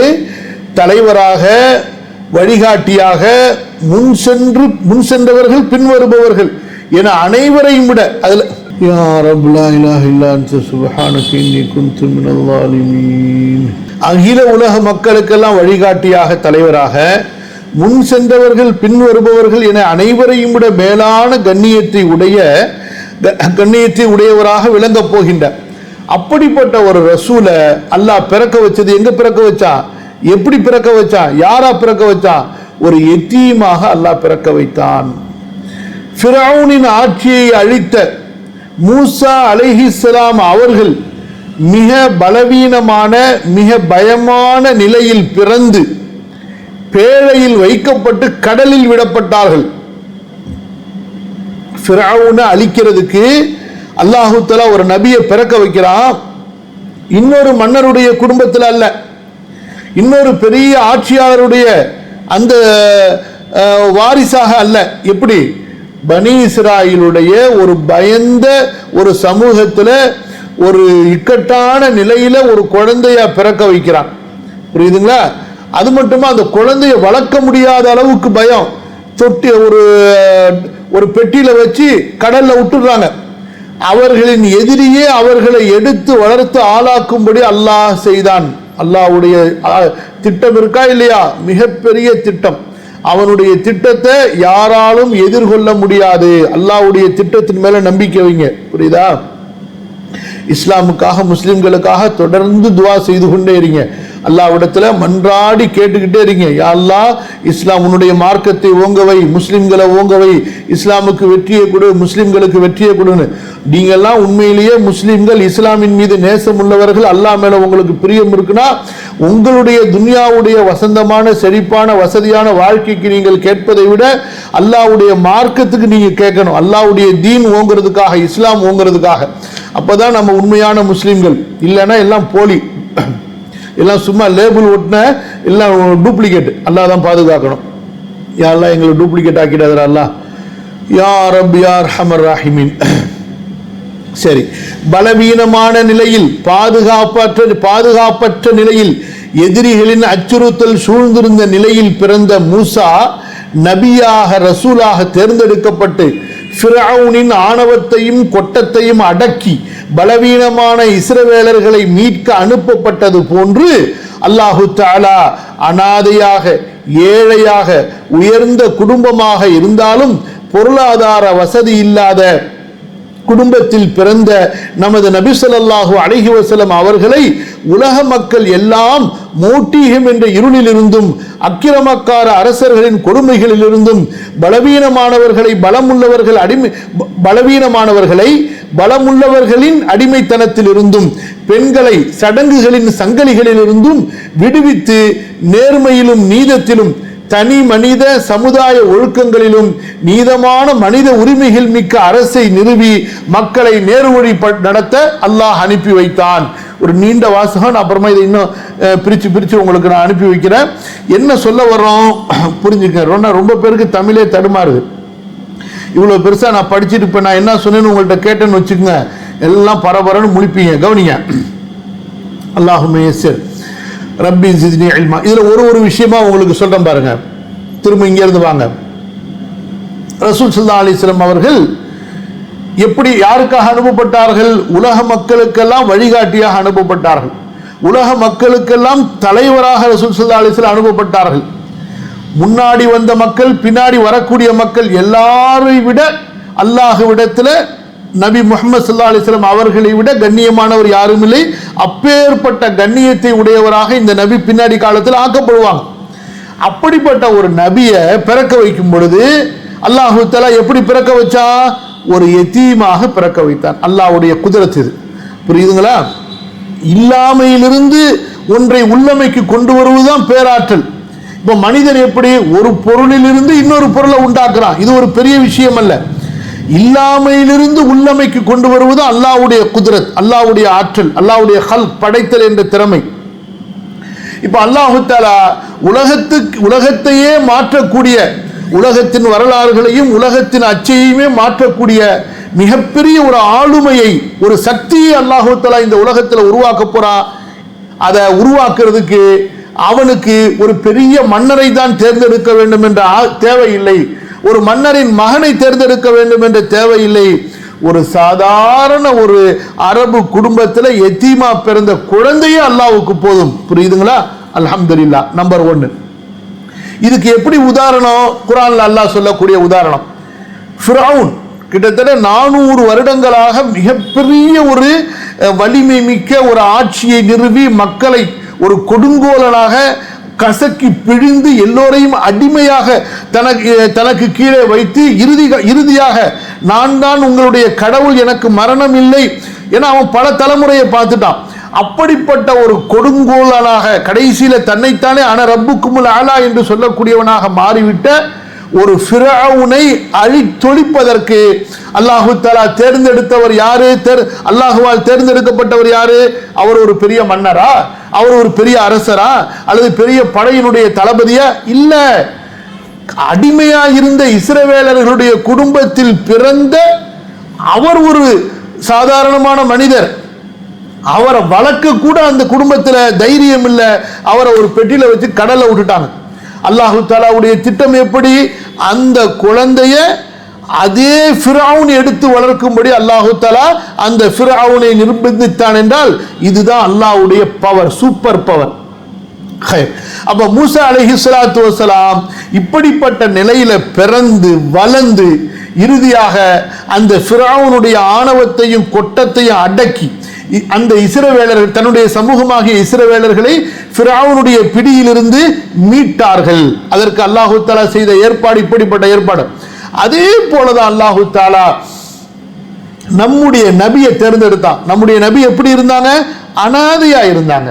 தலைவராக, வழிகாட்டியாக, முன் சென்றவர்கள் பின் வருபவர்கள் என அனைவரையும் விட, அதுல யா ரப் லா இலாஹ இல்லா அன்த சுப்ஹானக இன்னி குன்து மினல் ஸாலிமீன். அகில உலக மக்களுக்கெல்லாம் வழிகாட்டியாக, தலைவராக, முன் சென்றவர்கள் பின் வருபவர்கள் என அனைவரையும் விட மேலான கண்ணியத்தை உடையவராக விளங்கப் போகின்ற அப்படிப்பட்ட ஒரு ரசூலை அல்லாஹ் பிறக்க வச்சது. எங்க பிறக்க வச்சான்? எப்படி பிறக்க வச்சான்? யாரா பிறக்க வச்சான்? ஒரு யதீமாக அல்லாஹ் பிறக்க வைத்தான். ஃபிரௌனின் ஆட்சியை அழித்த மூசா அலைஹிஸ்ஸலாம் அவர்கள் மிக பலவீனமான, மிக பயமான நிலையில் பிறந்து பேழையில் வைக்கப்பட்டு கடலில் விடப்பட்டார்கள். ஃபிரௌனை அழிக்கிறதுக்கு அல்லாஹு தஆலா ஒரு நபியை பிறக்க வைக்கிறான். இன்னொரு மன்னருடைய குடும்பத்தில் அல்ல, இன்னொரு பெரிய ஆட்சியாளருடைய அந்த வாரிசாக அல்ல. எப்படி? பனி இஸ்ராயிலுடைய ஒரு பயந்த ஒரு சமூகத்தில் ஒரு இக்கட்டான நிலையில ஒரு குழந்தைய பிறக்க வைக்கிறான். புரியுதுங்களா? அது மட்டுமா, அந்த குழந்தைய வளர்க்க முடியாத அளவுக்கு பயம். தொட்டி ஒரு பெட்டியில வச்சு கடல்ல விட்டுறாங்க. அவர்களின் எதிரியே அவர்களை எடுத்து வளர்த்து ஆளாக்கும்படி அல்லாஹ் செய்தான். அல்லாஹ்வுடைய திட்டம் இருக்கா இல்லையா? மிகப்பெரிய திட்டம். அவனுடைய திட்டத்தை யாராலும் எதிர்கொள்ள முடியாது. அல்லாஹ்வுடைய திட்டத்தின் மேல நம்பிக்கை வைங்க. புரியுதா? இஸ்லாமுக்காக, முஸ்லிம்களுக்காக தொடர்ந்து துவா செய்து கொண்டே இருங்க. அல்லாஹ்விடத்துல மன்றாடி கேட்டுக்கிட்டே இருங்க. யா அல்லாஹ், இஸ்லாம் உன்னுடைய மார்க்கத்தை ஓங்கவை, முஸ்லிம்களை ஓங்கவை, இஸ்லாமுக்கு வெற்றியை கொடு, முஸ்லிம்களுக்கு வெற்றியை கொடுன்னு. நீங்கெல்லாம் உண்மையிலேயே முஸ்லிம்கள், இஸ்லாமின் மீது நேசம் உள்ளவர்கள், அல்லாஹ் மேல உங்களுக்கு பிரியம் இருக்குன்னா உங்களுடைய துன்யாவுடைய வசந்தமான செழிப்பான வசதியான வாழ்க்கைக்கு நீங்கள் கேட்பதை விட அல்லாஹ்வுடைய மார்க்கத்துக்கு நீங்க கேட்கணும். அல்லாஹ்வுடைய தீன் ஓங்கிறதுக்காக, இஸ்லாம் ஓங்கிறதுக்காக. அப்பதான் நம்ம உண்மையான முஸ்லிம்கள். இல்லைன்னா எல்லாம் போலி, எல்லாம் சும்மா லேபிள் ஒட்டின, எல்லாம் டூப்ளிகேட். அல்லாஹ் தான் பாதுகாக்கணும். யா அல்லாஹ் எங்களை டூப்ளிகேட் ஆக்கிடாதரா அல்லாஹ். யா ரப் யா அர்ஹமர் ராஹிமீன். சரி, பலவீனமான நிலையில், பாதுகாப்பற்ற நிலையில், எதிரிகளின் அச்சுறுத்தல் சூழ்ந்திருந்த நிலையில் பிறந்த மூசா நபியாக, ரசூலாக தேர்ந்தெடுக்கப்பட்டு ஃபிரௌனின் ஆணவத்தையும் கொட்டத்தையும் அடக்கி பலவீனமான இஸ்ரவேலர்களை மீட்க அனுப்பப்பட்டது போன்று அல்லாஹு தஆலா அனாதையாக, ஏழையாக, உயர்ந்த குடும்பமாக இருந்தாலும் பொருளாதார வசதி இல்லாத குடும்பத்தில் பிறந்த நமது நபி ஸல்லல்லாஹு அலைஹி வஸல்லம் அவர்களை உலக மக்கள் எல்லாம் மோட்டீகம் என்ற இருளிலிருந்தும் அக்கிரமக்கார அரசர்களின் கொடுமைகளிலிருந்தும் பலமுள்ளவர்களின் அடிமைத்தனத்திலிருந்தும் பெண்களை சடங்குகளின் சங்கலிகளிலிருந்தும் விடுவித்து நேர்மையிலும் நீதத்திலும் தனி மனித சமுதாய ஒழுக்கங்களிலும் நீதமான மனித உரிமைகள் மிக்க அரசை நிறுவி மக்களை நேர்வழி நடத்த அல்லாஹ் அனுப்பி வைத்தான். ஒரு நீண்ட வாசகம், அப்புறமா இதை இன்னும் பிரிச்சு உங்களுக்கு நான் அனுப்பி வைக்கிறேன். என்ன சொல்ல வர்றோம் புரிஞ்சுக்க. ரொம்ப பேருக்கு தமிழே தடுமாறுது. இவ்வளவு பெருசா நான் படிச்சுட்டு இப்ப நான் என்ன சொன்னேன்னு உங்கள்கிட்ட கேட்டேன்னு வச்சுக்கோங்க, எல்லாம் பரபரன்னு முழிப்பீங்க. கவனிங்க. அல்லாஹும்ம யஸ்ஸிர் ரப்பி ஜித்னி இல்மா. இதுல ஒரு விஷயமா உங்களுக்கு சொல்றேன் பாருங்க. திரும்ப இங்க இருந்து வாங்க. ரசூல் ஸல்லல்லாஹு அலைஹி வஸல்லம் அவர்கள் எப்படி, யாருக்காக அனுப்பப்பட்டார்கள்? உலக மக்களுக்கெல்லாம் வழிகாட்டியாக அனுப்பப்பட்டார்கள். உலக மக்களுக்கெல்லாம் தலைவராக ரசூல் ஸல்லல்லாஹு அலைஹி வஸல்லம் அனுப்பப்பட்டார்கள். முன்னாடி வந்த மக்கள், பின்னாடி வரக்கூடிய மக்கள் எல்லாரை விட அல்லாஹ்விடத்தில் நபி முஹம்மது ஸல்லல்லாஹு அலைஹி வஸல்லம் அவர்களை விட கண்ணியமானவர் யாரும் இல்லை. அப்பேற்பட்ட கண்ணியத்தை உடையவராக இந்த நபி பின்னாடி காலத்தில் ஆக்கப்படுவாங்க. அப்படிப்பட்ட ஒரு நபியை பிறக்க வைக்கும் பொழுது அல்லாஹு தஆலா எப்படி பிறக்க வச்சா? ஒரு யதீமாக பிறக்க வைத்தான். அல்லாஹ்வுடைய குதிரத் இது. புரியுதுங்களா? இல்லாமையிலிருந்து ஒன்றை உள்ளமைக்கு கொண்டு வருவதுதான் பேராற்றல். இப்ப மனிதன் எப்படி ஒரு பொருளிலிருந்து இன்னொரு பொருளை உண்டாக்குறான், இது ஒரு பெரிய விஷயம் அல்ல. இல்லாமையிலிருந்து உள்ளமைக்கு கொண்டு வருவது அல்லாஹ்வுடைய குதிரத், அல்லாஹ்வுடைய ஆற்றல், அல்லாஹ்வுடைய ஹல்க், படைத்தல் என்ற திறமை. இப்ப அல்லாஹு தஆலா உலகத்தையே மாற்றக்கூடிய, உலகத்தின் வரலாறுகளையும் உலகத்தின் அச்சையுமே மாற்றக்கூடிய மிகப்பெரிய ஒரு ஆளுமையை, ஒரு சக்தியை அல்லாஹு தஆலா இந்த உலகத்தில் உருவாக்க போறான். அதை உருவாக்குறதுக்கு அவனுக்கு ஒரு பெரிய மன்னரை தான் தேர்ந்தெடுக்க வேண்டும் என்ற தேவையில்லை. ஒரு மன்னரின் மகனை தேர்ந்தெடுக்க வேண்டும் என்ற தேவையில்லை. ஒரு சாதாரண ஒரு அரபு குடும்பத்தில் யதீமா பிறந்த குழந்தையே அல்லாஹ்வுக்கு போதும். புரியுதுங்களா? அல்ஹம்துலில்லாஹ். நம்பர் 1. இதுக்கு எப்படி உதாரணம்? குர்ஆன்ல அல்லாஹ் சொல்லக்கூடிய உதாரணம், ஃபிரௌன் கிட்டத்தட்ட 400 வருடங்களாக மிகப்பெரிய ஒரு வலிமை மிக்க ஒரு ஆட்சியை நிறுவி மக்களை ஒரு கொடுங்கோலனாக கசக்கி பிழிந்து எல்லோரையும் அடிமையாக தனக்கு கீழே வைத்து இறுதியாக நான் தான் உங்களுடைய கடவுள், எனக்கு மரணம் இல்லை என அவன் பல தலைமுறையை பார்த்துட்டான். அப்படிப்பட்ட ஒரு கொடுங்கோலனாக கடைசியில தன்னைத்தானே அன ரப்புக்குமுல் ஆலா என்று சொல்லக்கூடியவனாக மாறிவிட்ட ஒரு ஃபிரௌனை அழித்தொழிப்பதற்கு அல்லாஹு தஆலா தேர்ந்தெடுத்தவர் யாரு? அல்லாஹுவால் தேர்ந்தெடுக்கப்பட்டவர் யாரு? அவர் ஒரு பெரிய மன்னரா? அவர் ஒரு பெரிய அரசரா? அல்லது பெரிய படையினுடைய தளபதியா? இல்ல. அடிமையா இருந்த இஸ்ரவேலர்களுடைய குடும்பத்தில் பிறந்த அவர் ஒரு சாதாரணமான மனிதர். அவரை வளர்க்க கூட அந்த குடும்பத்தில் தைரியம் இல்லை. அவரை ஒரு பெட்டியில வச்சு கடல்ல விட்டுட்டாங்க. அல்லாஹு தஆலாவுடைய திட்டம் எப்படி? அந்த குழந்தைய அதே ஃபிரௌன் எடுத்து வளர்க்கும்படி அல்லாஹு தஆலா அந்த ஃபிரௌனை நிர்பந்தித்தான் என்றால் இதுதான் அல்லாஹ்வுடைய பவர், சூப்பர் பவர். அப்ப மூசா அலைஹிஸ்ஸலாத்து வஸலாம் இப்படிப்பட்ட நிலையில பிறந்து வளர்ந்து இறுதியாக அந்த ஃபிரௌனுடைய ஆணவத்தையும் கொட்டத்தையும் அடக்கி அந்த இஸ்ரவேலர்கள், தன்னுடைய சமூகமாகிய இஸ்ரவேலர்களை ஃபிரௌனுடைய பிடியிலிருந்து மீட்டார்கள். அதற்கு அல்லாஹு தஆலா செய்த ஏற்பாடு இப்படிப்பட்ட ஏற்பாடு. அதே போலதான் அல்லாஹு தஆலா நம்முடைய நபியை தேர்ந்தெடுத்தான். நம்முடைய நபி எப்படி இருந்தாங்க? அனாதையா இருந்தாங்க.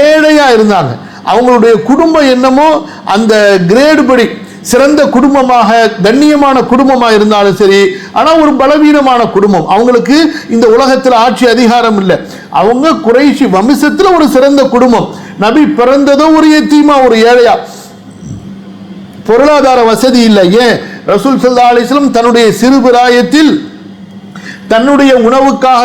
ஏழையா இருந்தாங்க. அவங்களுடைய குடும்பம் என்னமோ அந்த கிரேடு படி சிறந்த குடும்பமாக கண்ணியமான குடும்பமாக இருந்தாலும் சரி, ஆனா ஒரு பலவீனமான குடும்பம். அவங்களுக்கு இந்த உலகத்தில் ஆட்சி அதிகாரம் இல்லை. அவங்க குறைஷி வம்சத்துல ஒரு சிறந்த குடும்பம். நபி பிறந்ததோ ஒரு எத்தீமா, ஒரு ஏழையா, பொருளாதார வசதி இல்லை. ஏன் ரசூல் ஸல்லல்லாஹு அலைஹி வஸல்லம் தன்னுடைய சிறுபிராயத்தில் தன்னுடைய உணவுக்காக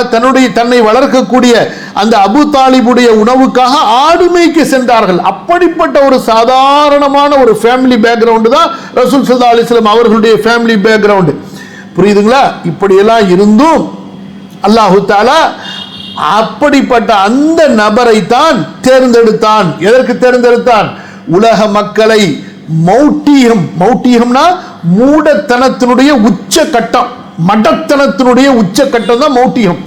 தன்னை வளர்க்கக்கூடிய அந்த அபு தாலிபுடைய உணவுக்காக ஆடு மேய்க்க சென்றார்கள். அப்படிப்பட்ட ஒரு சாதாரணமான ஒரு ஃபேமிலி பேக்ரவுண்டு தான் ரசூல் ஸல்லல்லாஹு அலைஹி வஸல்லம் அவர்களுடைய ஃபேமிலி பேக்ரவுண்டு. புரியுதுங்களா? இப்படியெல்லாம் இருந்தும் அல்லாஹு தஆலா அப்படிப்பட்ட அந்த நபரை தான் தேர்ந்தெடுத்தான். எதற்கு தேர்ந்தெடுத்தான்? உலக மக்களை மௌட்டியம்னா மூடத்தனத்தினுடைய உச்ச கட்டம், மடத்தனத்தினுடைய உச்சக்கட்டம் தான் மௌட்டியம்.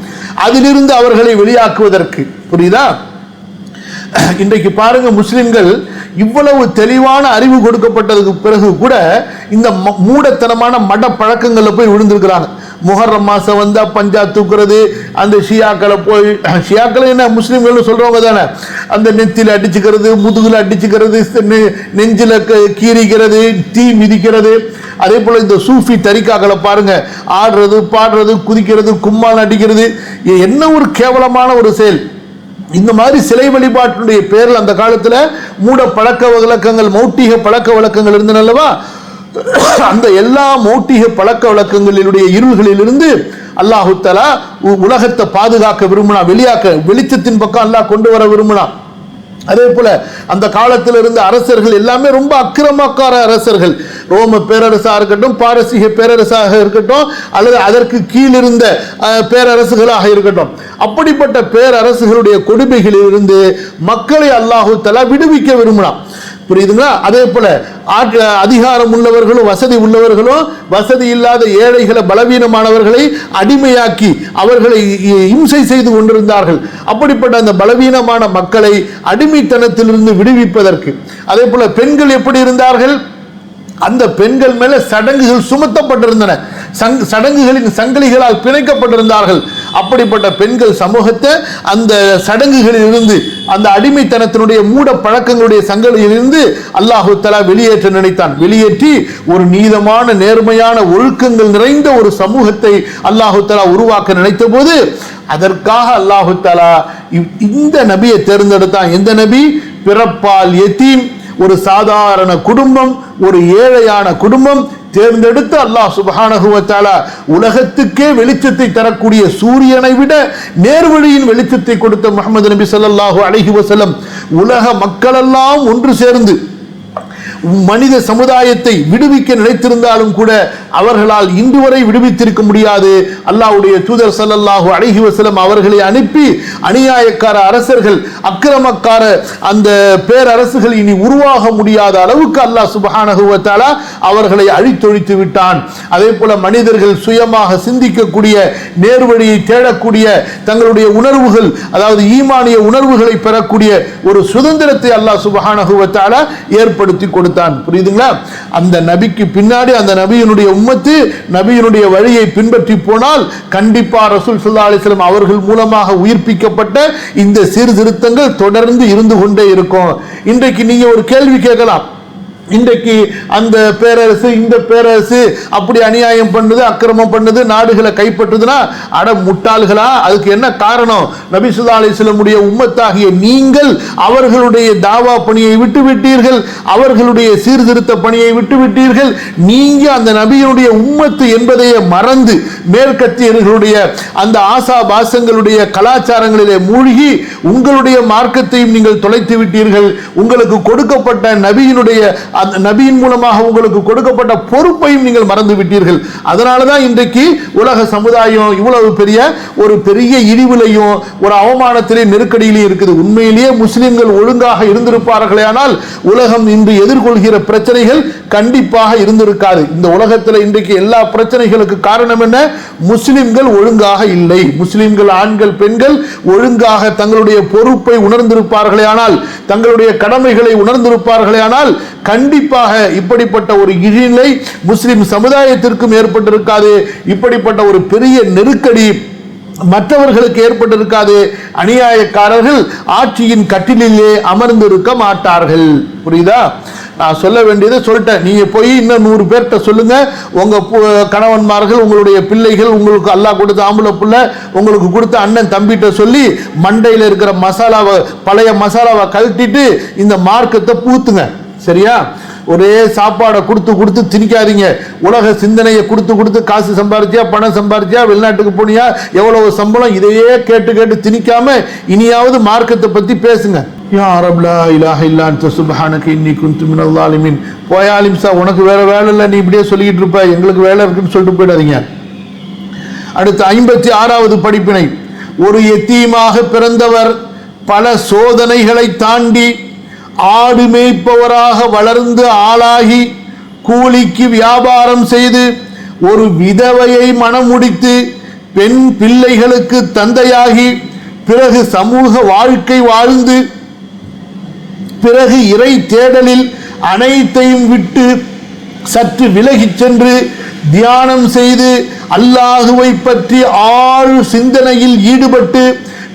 அதிலிருந்து அவர்களை வெளியாக்குவதற்கு. புரியுதா? இன்றைக்கு பாருங்க, முஸ்லிம்கள் இவ்வளவு தெளிவான அறிவு கொடுக்கப்பட்டதுக்கு பிறகு கூட இந்த மூடத்தனமான மட பழக்கங்கள்ல போய் விழுந்திருக்கிறாங்க. முஹர்ரம் மாசம் வந்தா பஞ்சா தூக்குறது, அந்த ஷியாக்களை போய், ஷியாக்களை என்ன முஸ்லிம்கள் சொல்றவங்க தானே, அந்த நெத்தில அடிச்சுக்கிறது, முதுகுல அடிச்சுக்கிறது, நெஞ்சில கீறிக்கிறது, தீ மிதிக்கிறது. அதே போல இந்த சூஃபி தரிகாக்களை பாருங்க, ஆடுறது, பாடுறது, குதிக்கிறது, கும்மால் அடிக்கிறது. என்ன ஒரு கேவலமான ஒரு செயல்! இந்த மாதிரி சிலை வழிபாட்டுடைய பேரில் அந்த காலத்துல மூட பழக்க வழக்கங்கள், மௌட்டிக பழக்க வழக்கங்கள் இருந்தனல்லவா, அந்த எல்லா மௌட்டிக பழக்க வழக்கங்களினுடைய இருள்களிலிருந்து அல்லாஹு தஆலா உலகத்தை பாதுகாக்க விரும்பினா, வெளிச்சத்தின் பக்கம் அல்லாஹ் கொண்டு வர விரும்பினா. அதே போல அந்த காலத்தில் இருந்த அரசர்கள் எல்லாமே ரொம்ப அக்கிரமக்கார அரசர்கள். ரோம பேரரசாக இருக்கட்டும், பாரசீக பேரரசாக இருக்கட்டும், அல்லது அதற்கு கீழ் இருந்த பேரரசுகளாக இருக்கட்டும், அப்படிப்பட்ட பேரரசுகளுடைய கொடுமைகளில் இருந்து மக்களை அல்லாஹு தஆலா விடுவிக்க விரும்பினான். புரியுதுங்களா? அதே போல அதிகாரம் உள்ளவர்களும் வசதி உள்ளவர்களும் வசதி இல்லாத ஏழைகளை, பலவீனமானவர்களை அடிமையாக்கி அவர்களை இம்சை செய்து கொண்டிருந்தார்கள். அப்படிப்பட்ட அந்த பலவீனமான மக்களை அடிமைத்தனத்திலிருந்து விடுவிப்பதற்கு. அதே போல பெண்கள் எப்படி இருந்தார்கள்? அந்த பெண்கள் மேல சடங்குகள் சுமத்தப்பட்டிருந்தன, சடங்குகளின் சங்கிலிகளால் பிணைக்கப்பட்டிருந்தார்கள். அப்படிப்பட்ட பெண்கள் சமூகத்தை அந்த சடங்குகளில் இருந்து, அந்த அடிமைத்தனத்தினுடைய மூட பழக்கங்களுடைய சங்கிலியில் இருந்து அல்லாஹு தஆலா வெளியேற்ற நினைத்தான். வெளியேற்றி ஒரு நீதமான, நேர்மையான, ஒழுக்கங்கள் நிறைந்த ஒரு சமூகத்தை அல்லாஹு தஆலா உருவாக்க நினைத்த போது அதற்காக அல்லாஹு தஆலா இந்த நபியை தேர்ந்தெடுத்தான். எந்த நபி? பிறப்பால் யதீம், ஒரு சாதாரண குடும்பம், ஒரு ஏழையான குடும்பம் தேர்ந்தெடுத்து அல்லாஹ் சுப்ஹானஹு வ தஆலா உலகத்துக்கே வெளிச்சத்தை தரக்கூடிய சூரியனை விட நேர்வழியின் வெளிச்சத்தை கொடுத்த முஹம்மது நபி ஸல்லல்லாஹு அலைஹி வஸல்லம் உலக மக்களெல்லாம் ஒன்று சேர்ந்து மனித சமுதாயத்தை விடுவிக்க நினைத்திருந்தாலும் கூட அவர்களால் இன்று வரை விடுவித்திருக்க முடியாது. அல்லாஹ்வுடைய தூதர் ஸல்லல்லாஹு அலைஹி வஸல்லம் அவர்களை அனுப்பி அநியாயக்கார அரசர்கள், அக்கிரமக்கார அந்த பேரரசுகள் இனி உருவாக முடியாத அளவுக்கு அல்லாஹ் சுப்ஹானஹு வ தஆலா அவர்களை அழித்தொழித்து விட்டான். அதே போல மனிதர்கள் சுயமாக சிந்திக்கக்கூடிய, நேர்வழியை தேடக்கூடிய, தங்களுடைய உணர்வுகள், அதாவது ஈமானிய உணர்வுகளை பெறக்கூடிய ஒரு சுதந்திரத்தை அல்லாஹ் சுப்ஹானஹு வ தஆலா ஏற்படுத்தி கொடுத்தான். புரியுதுங்களா? அந்த நபிக்கு பின்னாடி அந்த நபியினுடைய உம்மத்து நபியினுடைய வழியை பின்பற்றி போனால் கண்டிப்பா ரசூல் ஸல்லல்லாஹு அலைஹி வஸல்லம் அவர்கள் மூலமாக உயிர்ப்பிக்கப்பட்ட இந்த சீர்திருத்தங்கள் தொடர்ந்து இருந்து கொண்டே இருக்கும். இன்றைக்கு நீங்க ஒரு கேள்வி கேட்கலாம், இன்றைக்கு அந்த பேரரசு, இந்த பேரரசு அப்படி அநியாயம் பண்ணுது, அக்கிரமம் பண்ணுது, நாடுகளை கைப்பற்றுதுன்னா அட முட்டாள்களா? அதுக்கு என்ன காரணம்? நபி ஸல்லல்லாஹு அலைஹி வஸல்லம் உடைய உம்மத்தாகிய நீங்கள் அவர்களுடைய தாவா பணியை விட்டு விட்டீர்கள், அவர்களுடைய சீர்திருத்த பணியை விட்டு விட்டீர்கள். நீங்க அந்த நபியினுடைய உம்மத்து என்பதையே மறந்து மேற்கத்தியர்களுடைய அந்த ஆசா பாசங்களுடைய கலாச்சாரங்களிலே மூழ்கி உங்களுடைய மார்க்கத்தையும் நீங்கள் தொலைத்து விட்டீர்கள். உங்களுக்கு கொடுக்கப்பட்ட நபியின் மூலமாக உங்களுக்கு கொடுக்கப்பட்ட பொறுப்பையும் நீங்கள் மறந்து விட்டீர்கள். அதனாலதான் இன்றைக்கு உலக சமுதாயம் இவ்வளவு பெரிய இழிவிலையும் ஒரு அவமானத்திலே நெருக்கடியிலே இருக்குது. உண்மையிலேயே முஸ்லிம்கள் ஒழுங்காக இருந்திருப்பார்களே ஆனால் உலகம் இன்று எதிர்கொள்கிற பிரச்சனைகள் கண்டிப்பாக இருந்திருக்காது. இந்த உலகத்தில் இன்றைக்கு எல்லா பிரச்சனைகளுக்கு காரணம் என்ன? முஸ்லிம்கள் ஒழுங்காக இல்லை. முஸ்லிம்கள் ஆண்கள், பெண்கள் ஒழுங்காக தங்களுடைய பொறுப்பை உணர்ந்திருப்பார்களே ஆனால், தங்களுடைய கடமைகளை உணர்ந்திருப்பார்களே ஆனால் கண்டிப்பாக இப்படிப்பட்ட ஒரு இழிநிலை முஸ்லிம் சமுதாயத்திற்கும் ஏற்பட்டிருக்காது. இப்படிப்பட்ட ஒரு பெரிய நெருக்கடி மற்றவர்களுக்கு ஏற்பட்டிருக்காது. அநியாயக்காரர்கள் ஆட்சியின் கட்டிலே அமர்ந்திருக்க மாட்டார்கள். புரியுதா? நான் சொல்ல வேண்டியதை சொல்லிட்டேன். நீங்க போய் இன்னும் 100 பேர்கிட்ட சொல்லுங்க. உங்க கணவன்மார்கள், உங்களுடைய பிள்ளைகள், உங்களுக்கு அல்லாஹ் கொடுத்த ஆம்பளை பிள்ளை, உங்களுக்கு கொடுத்த அண்ணன் தம்பிட்ட சொல்லி மண்டையில் இருக்கிற மசாலாவை, பழைய மசாலாவை கழட்டிட்டு இந்த மார்க்கத்தை பூத்துங்க. சரியா? ஒரே சாப்பாடை கொடுத்து கொடுத்து திணிக்காதீங்க. உலக சிந்தனையை கொடுத்து கொடுத்து காசு சம்பாரிச்சியா, பணம் சம்பாரிச்சியா, வெளிநாட்டுக்கு போனியா, எவ்வளவு சம்பளம், இதையே கேட்டு கேட்டு திணிக்காம இனியாவது மார்க்கத்தை பத்தி பேசுங்க. யா ரப் லா இலாஹ இல்லா அன்த சுப்ஹானக இன்னி குன்து மினல் ஸாலிமீன். போயாலிம்சா, உனக்கு வேற வேலை இல்லை, நீ இப்படியே சொல்லிக்கிட்டு இருப்ப, எங்களுக்கு வேலை இருக்குன்னு சொல்லிட்டு போயிடாதீங்க. அடுத்து 56வது படிப்பினை. ஒரு எத்தீமாக பிறந்தவர் பல சோதனைகளை தாண்டி ஆடு மேய்ப்பவராக வளர்ந்து ஆளாகி கூலிக்கு வியாபாரம் செய்து ஒரு விதவையை மணமுடித்து பெண் பிள்ளைகளுக்கு தந்தையாகி பிறகு சமூக வாழ்க்கை வாழ்ந்து பிறகு இறை தேடலில் அனைத்தையும் விட்டு சற்று விலகிச் சென்று தியானம் செய்து அல்லாஹுவை பற்றி ஆழ் சிந்தனையில் ஈடுபட்டு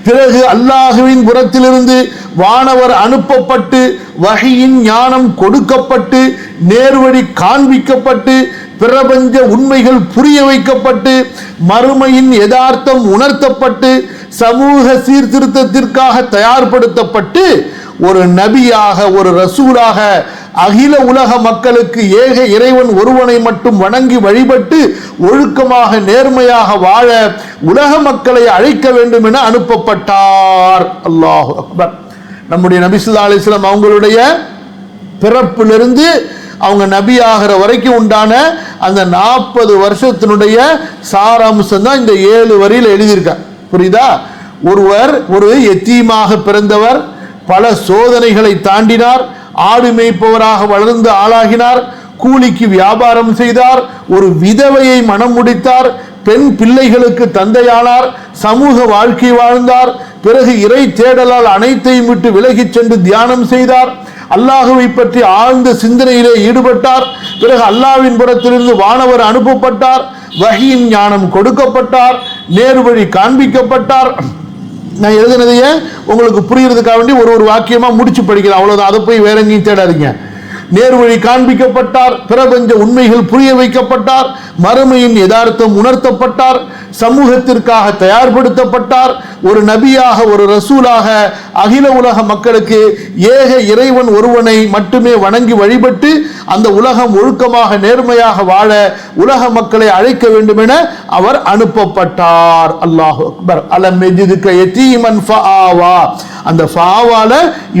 பிறகு அல்லாஹுவின் புறத்திலிருந்து வானவர் அனுப்பப்பட்டு வஹியின் ஞானம் கொடுக்கப்பட்டு நேர்வழி காண்பிக்கப்பட்டு பிரபஞ்ச உண்மைகள் புரிய வைக்கப்பட்டு மறுமையின் யதார்த்தம் உணர்த்தப்பட்டு சமூக சீர்திருத்தத்திற்காக தயார்படுத்தப்பட்டு ஒரு நபியாக, ஒரு ரசூலாக அகில உலக மக்களுக்கு ஏக இறைவன் ஒருவனை மட்டும் வணங்கி வழிபட்டு ஒழுக்கமாக நேர்மையாக வாழ உலக மக்களை அழைக்க வேண்டும் என அனுப்பப்பட்டார். அல்லாஹு அக்பர். நம்முடைய நபி ஸல்லல்லாஹு அலைஹி வஸல்லம் அவங்களுடைய பிறப்பிலிருந்து அவங்க நபி ஆகிற வரைக்கும் உண்டான அந்த 40 வருஷத்தினுடைய சாராம்சம் தான் இந்த 7 வரியில் எழுதியிருக்காங்க. புரியுதா? ஒருவர் ஒரு எத்தீமாக பிறந்தவர், பல சோதனைகளை தாண்டினார், ஆடு மேய்ப்பவராக வளர்ந்து ஆளாகினார், கூலிக்கு வியாபாரம் செய்தார், ஒரு விதவையை மனம் முடித்தார், பெண் பிள்ளைகளுக்கு தந்தையானார், சமூக வாழ்க்கை வாழ்ந்தார், பிறகு இறை தேடலால் அனைத்தையும் விட்டு விலகிச் சென்று தியானம் செய்தார், அல்லாஹுவை பற்றி ஆழ்ந்த சிந்தனையிலே ஈடுபட்டார், பிறகு அல்லாஹ்வின் புறத்திலிருந்து வானவர் அனுப்பப்பட்டார், வஹியின் ஞானம் கொடுக்கப்பட்டார், நேர்வழி காண்பிக்கப்பட்டார். நான் எழுதினதையே உங்களுக்கு புரியுறதுக்காக வேண்டி ஒரு வாக்கியமா முடிச்சு படிக்கிறேன், அவ்வளவுதான். அதை போய் வேற எங்கேயும் தேடாதீங்க. நேர்வழி காண்பிக்கப்பட்டார், பிரபஞ்ச உண்மைகள் புரிய வைக்கப்பட்டார், மறுமையின் யதார்த்தம் உணர்த்தப்பட்டார், சமூகத்திற்காக தயார்படுத்தப்பட்டார், ஒரு நபியாக, ஒரு ரசூலாக அகில உலக மக்களுக்கு ஏக இறைவன் ஒருவனை மட்டுமே வணங்கி வழிபட்டு அந்த உலகம் ஒழுக்கமாக நேர்மையாக வாழ உலக மக்களை அழைக்க வேண்டும் என அவர் அனுப்பப்பட்டார். அல்லாஹு அக்பர். அலம் யஜிதுக யதீமன் ஃபஆவா. அந்த ஃபாவால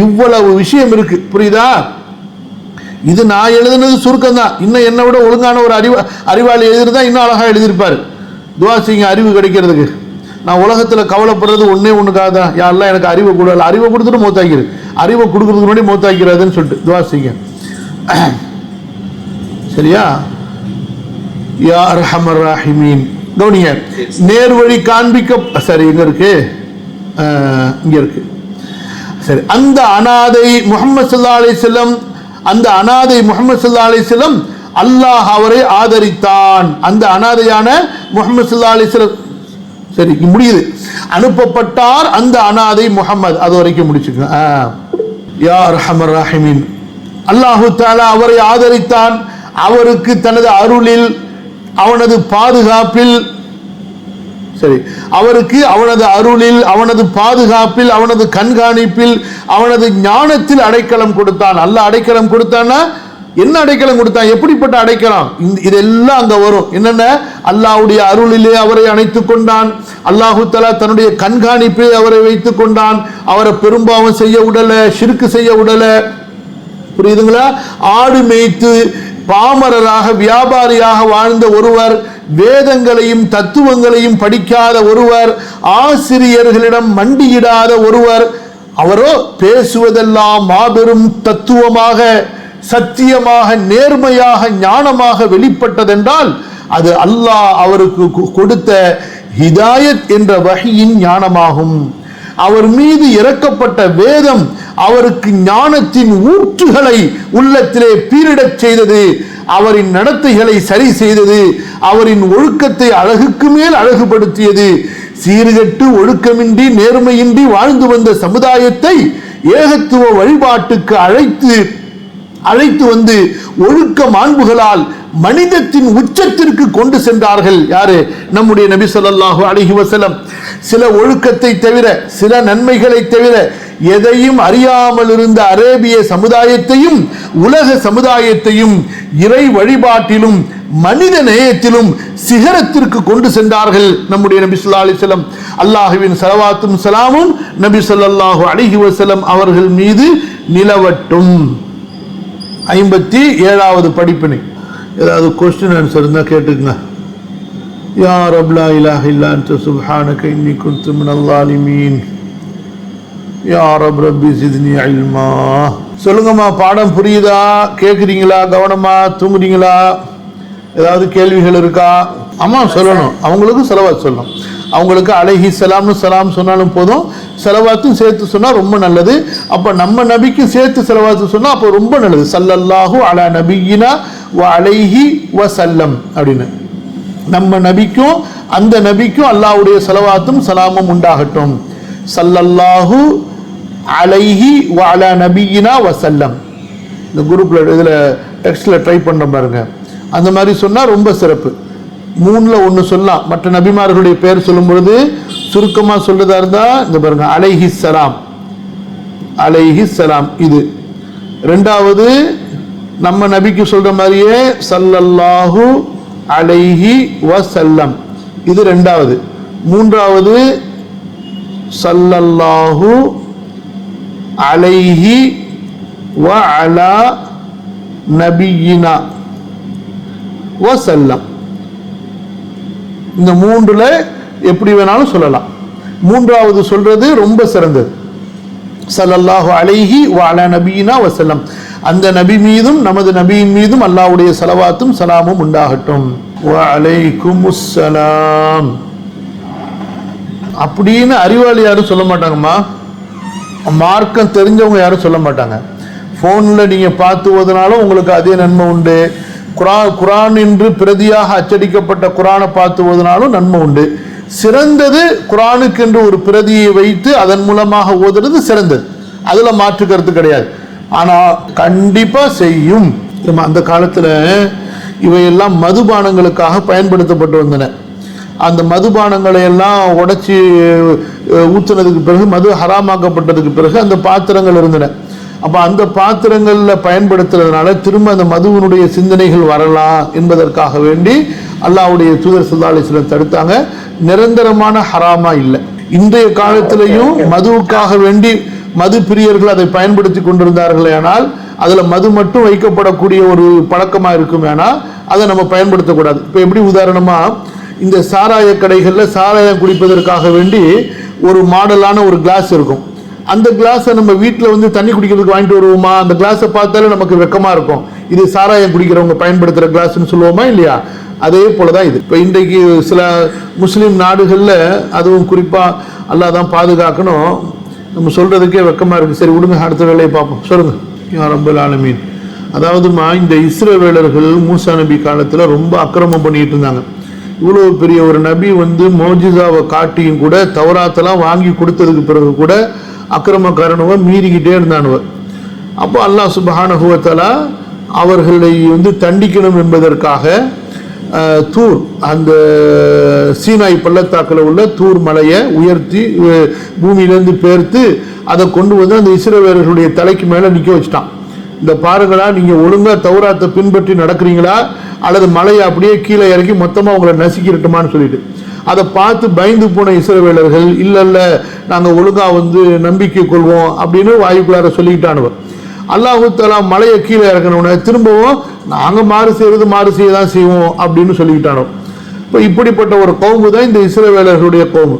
இவ்வளவு விஷயம் இருக்கு. புரியுதா? இது நான் எழுதுனது சுருக்கம் தான். இன்னும் என்னை விட ஒழுங்கான ஒரு அறிவாளி எழுதிருந்தா இன்னும் அழகா எழுதியிருப்பாரு. துவா செய்யுங்க அறிவு கிடைக்கிறதுக்கு. நான் உலகத்தில் கவலைப்படுறது ஒண்ணுக்காக தான். யாரெல்லாம் எனக்கு அறிவை கொடுக்கல, அறிவை கொடுத்துட்டு மௌத்தாக்கிரு, அறிவை கொடுக்கறதுக்கு முன்னாடி மௌத்தாக்கிறாதுன்னு சொல்லிட்டு துவா செய்யுங்க. சரியா? யா அர்ஹமர் ராஹிமீன். கவனிங்க, நேர்வழி காண்பிக்க. சரி, எங்க இருக்கு? இங்க இருக்கு. சரி, அந்த அனாதை முஹம்மது ஸல்லல்லாஹு அலைஹி வஸல்லம், அந்த அனாதை முஹம்மது ஸல்லல்லாஹு அலைஹி வஸல்லம் அல்லாஹ் அவரை ஆதரித்தான். அந்த அனாதையான முஹம்மது ஸல்லல்லாஹு அலைஹி வஸல்லம், சரி முடியுது, அனுப்பப்பட்டார் அந்த அனாதை முஹம்மது. அது வரைக்கும் முடிச்சுக்க. யா அர்ஹமர் ராஹிமீன். அல்லாஹு தஆலா அவரை ஆதரித்தான். அவருக்கு தனது அருளில், அவனது பாதுகாப்பில், சரி, அவருக்கு அவனது அருளில், அவனது பாதுகாப்பில், அவனது கண்காணிப்பில், அவனது ஞானத்தில் அடைக்கலம் கொடுத்தான். அல்லாஹ் அடைக்கலம் கொடுத்தான்னா என்ன அடைக்கலம் கொடுத்தான்? எப்படிப்பட்ட அடைக்கலம்? இதெல்லாம் அங்க வரும். என்னென்ன? அல்லாஹ்வுடைய அருளிலே அவரை அணைத்துக் கொண்டான், அல்லாஹு தஆலா தன்னுடைய கண்காணிப்பை அவரை வைத்துக் கொண்டான், அவரை பெரும்பாவம் செய்ய உடல, ஷிர்க் செய்ய உடல. புரியுதுங்களா? ஆடு மேய்த்து பாமரராக வியாபாரியாக வாழ்ந்த ஒருவர், வேதங்களையும் தத்துவங்களையும் படிக்காத ஒருவர், ஆசிரியர்களிடம் மண்டியிடாத ஒருவர், அவரோ பேசுவதெல்லாம் மாபெரும் தத்துவமாக, சத்தியமாக, நேர்மையாக, ஞானமாக வெளிப்பட்டதென்றால் அது அல்லாஹ் அவருக்கு கொடுத்த ஹிதாயத் என்ற வஹியின் ஞானமாகும். அவர் மீது இறக்கப்பட்ட வேதம் அவருக்கு ஞானத்தின் ஊற்றுகளை உள்ளத்திலே பீரிடச் செய்தது, அவரின் நடத்தைகளை சரி செய்தது, அவரின் ஒழுக்கத்தை அழகுக்கு மேல் அழகுபடுத்தியது, சீர்கெட்டு ஒழுக்கமின்றி நேர்மையின்றி வாழ்ந்து வந்த சமுதாயத்தை ஏகத்துவ வழிபாட்டுக்கு அழைத்து வந்து ஒழுக்க மாண்புகளால் மனிதத்தின் உச்சத்திற்கு கொண்டு சென்றார்கள். யாரு? நம்முடைய நபி ஸல்லல்லாஹு அலைஹி வஸல்லம். சில ஒழுக்கத்தை தவிர, சில நன்மைகளை தவிர எதையும் அறியாமல் இருந்த அரேபிய சமுதாயத்தையும் உலக சமுதாயத்தையும் இறை வழிபாட்டிலும் மனித நேயத்திலும் சிகரத்திற்கு கொண்டு சென்றார்கள் நம்முடைய நபி ஸல்லல்லாஹு அலைஹி வஸல்லம். அல்லாஹ்வின் ஸலவாத்தும் ஸலாமும் நபி ஸல்லல்லாஹு அலைஹி வஸல்லம் அவர்கள் மீது நிலவட்டும். 57வது படிப்பினை. ஏதாவது கொஸ்டின் ஆன்சர் இருந்தா கேட்டுங்க. யா ரப் லா இலாஹ இல்லா அன்த சுப்ஹானக இன்னி குன்து மினல் ஸாலிமீன். யா ரப் ரப்பி ஸித்னி இல்மா. சொல்லுங்கம்மா, பாடம் புரியுதா? கேக்குறீங்களா? கவனமா தூங்குறீங்களா? ஏதாவது கேள்விகள் இருக்கா? அம்மா சொல்லணும். அவங்களுக்கு ஸலவாத் சொல்லணும். அவங்களுக்கு அலைஹி ஸலாம்னு ஸலாம் சொன்னாலும் போதும், ஸலவாத்தும் சேர்த்து சொன்னா ரொம்ப நல்லது. அப்ப நம்ம நபிக்கு சேர்த்து ஸலவாத்து சொன்னா அப்போ ரொம்ப நல்லது. ஸல்லல்லாஹு அலா நபியினா வ அலைஹி வஸல்லம் அப்படின்னு. நம்ம நபிக்கும் அந்த நபிக்கும் அல்லாஹ்வுடைய ஸலவாத்தும் ஸலாமும் உண்டாகட்டும். ஸல்லல்லாஹு அலைஹி வ அலா நபியினா வஸல்லம். இந்த குரூப்ல இதுல டெக்ஸ்ட்ல ட்ரை பண்ண பாருங்க. அந்த மாதிரி சொன்னா ரொம்ப சிறப்பு. 3ல் 1 சொல்லலாம். மற்ற நபிமார்களுடைய பெயர் சொல்லும் பொழுது சுருக்கமா சொல்றதா இருந்தா இந்த பாருங்க, அலைஹி ஸலாம், அலைஹி ஸலாம். இது 2வது. நம்ம நபிக்கு சொல்ற மாதிரியே ஸல்லல்லாஹு அலைஹி வஸல்லம், இது 2வது. 3வது ஸல்லல்லாஹு அலைஹி வ அலா நபியினா வஸல்லம். இந்த 3ல எப்படி வேணாலும் சொல்லலாம். 3வது சொல்றது ரொம்ப சிறந்தது. ஸல்லல்லாஹு அலைஹி வ அலா நபியினா வஸல்லம். அந்த நபி மீதும் நமது நபியின் மீதும் அல்லாஹ்வுடைய ஸலவாத்தும் ஸலாமும் உண்டாகட்டும். வ அலைக்குமுஸ் ஸலாம் அப்படின்னு அறிவாளி யாரும் சொல்ல மாட்டாங்கம்மா. மார்க்கம் தெரிஞ்சவங்க யாரும் சொல்ல மாட்டாங்க. ஃபோனில் நீங்கள் பார்த்து ஓதுனாலும் உங்களுக்கு அதே நன்மை உண்டு. குரான் என்று பிரதியாக அச்சடிக்கப்பட்ட குரானை பார்த்து ஓதுனாலும் நன்மை உண்டு. சிறந்தது குரானுக்கு என்று ஒரு பிரதியை வைத்து அதன் மூலமாக ஓதுறது சிறந்தது. அதுல மாற்று கருத்து கிடையாது. ஆனா கண்டிப்பா செய்யும். அந்த காலத்துல இவையெல்லாம் மதுபானங்களுக்காக பயன்படுத்தப்பட்டு வந்தன. அந்த மதுபானங்களை எல்லாம் உடைச்சி ஊத்துனதுக்கு பிறகு, மது ஹராமாக்கப்பட்டதுக்கு பிறகு அந்த பாத்திரங்கள் இருந்தன. அப்ப அந்த பாத்திரங்கள்ல பயன்படுத்துறதுனால திரும்ப அந்த மதுவினுடைய சிந்தனைகள் வரலாம் என்பதற்காக வேண்டி அல்லாஹ்வுடைய தூதர் ஸல்லல்லாஹு அலைஹி வஸல்லம் தடுத்தாங்க. நிரந்தரமான ஹராமா இல்லை. இன்றைய காலத்திலையும் மதுவுக்காக வேண்டி மது பிரியர்கள் அதை பயன்படுத்தி கொண்டிருந்தார்கள். ஆனால் அதுல மது மட்டும் வைக்கப்படக்கூடிய ஒரு பழக்கமா இருக்கும். ஆனால் அதை நம்ம பயன்படுத்தக்கூடாது. இப்ப எப்படி உதாரணமா இந்த சாராய கடைகள்ல சாராயம் குடிப்பதற்காக வேண்டி ஒரு மாடலான ஒரு கிளாஸ் இருக்கும். அந்த கிளாஸை நம்ம வீட்டில் வந்து தண்ணி குடிக்கிறதுக்கு வாங்கிட்டு வருவோமா? அந்த கிளாஸை பார்த்தாலே நமக்கு வெக்கமா இருக்கும். இது சாராயம் குடிக்கிறவங்க பயன்படுத்துற கிளாஸ்ன்னு சொல்லுவோமா இல்லையா? அதே போலதான் இது. இப்போ இன்றைக்கு சில முஸ்லீம் நாடுகளில், அதுவும் குறிப்பா அல்லாஹ் தான் பாதுகாக்கணும், நம்ம சொல்றதுக்கே வெக்கமா இருக்கு. சரி விடுங்க, அடுத்த வேலையை பார்ப்போம். சொல்லுங்க. யா ரப்பல் ஆலமீன். அதாவதுமா, இந்த இஸ்ரவேலர்கள் மூசா நபி காலத்துல ரொம்ப அக்கிரமம் பண்ணிட்டு இருந்தாங்க. இவ்வளவு பெரிய ஒரு நபி வந்து மோஜிசாவை காட்டியும் கூட, தௌராத்தெல்லாம் வாங்கி கொடுத்ததுக்கு பிறகு கூட அக்கிரமக்காரனுவ மீறிக்கிட்டே இருந்தானுவ. அப்போ அல்லாஹ் சுப்ஹானஹு வ தஆலா அவர்களை வந்து தண்டிக்கணும் என்பதற்காக தூர், அந்த சீனாய் பள்ளத்தாக்கில் உள்ள தூர் மலையை உயர்த்தி பூமியிலேருந்து பெயர்த்து அதை கொண்டு வந்து அந்த இஸ்ரவேலர்களுடைய தலைக்கு மேலே நிற்க வச்சுட்டான். இந்த பாருங்களா, நீங்க ஒழுங்கா தௌராத்தை பின்பற்றி நடக்கிறீங்களா அல்லது மலையை அப்படியே கீழே இறக்கி மொத்தமா உங்களை நசுக்கிரட்டுமான்னு சொல்லிட்டு அதை பார்த்து பயந்து போன இஸ்ரவேலர்கள், இல்ல இல்ல நாங்க ஒழுங்கா வந்து நம்பிக்கை கொள்வோம் அப்படின்னு வாயுக்குள்ளார சொல்லிக்கிட்டானுவர். அல்லாஹு தஆலா மலையை கீழே இறக்கணும்னா திரும்பவும் நாங்க மாறு செய்யதான் செய்வோம் அப்படின்னு சொல்லிக்கிட்டானோ. இப்போ இப்படிப்பட்ட ஒரு கௌமு தான் இந்த இஸ்ரவேலர்களுடைய கௌமு.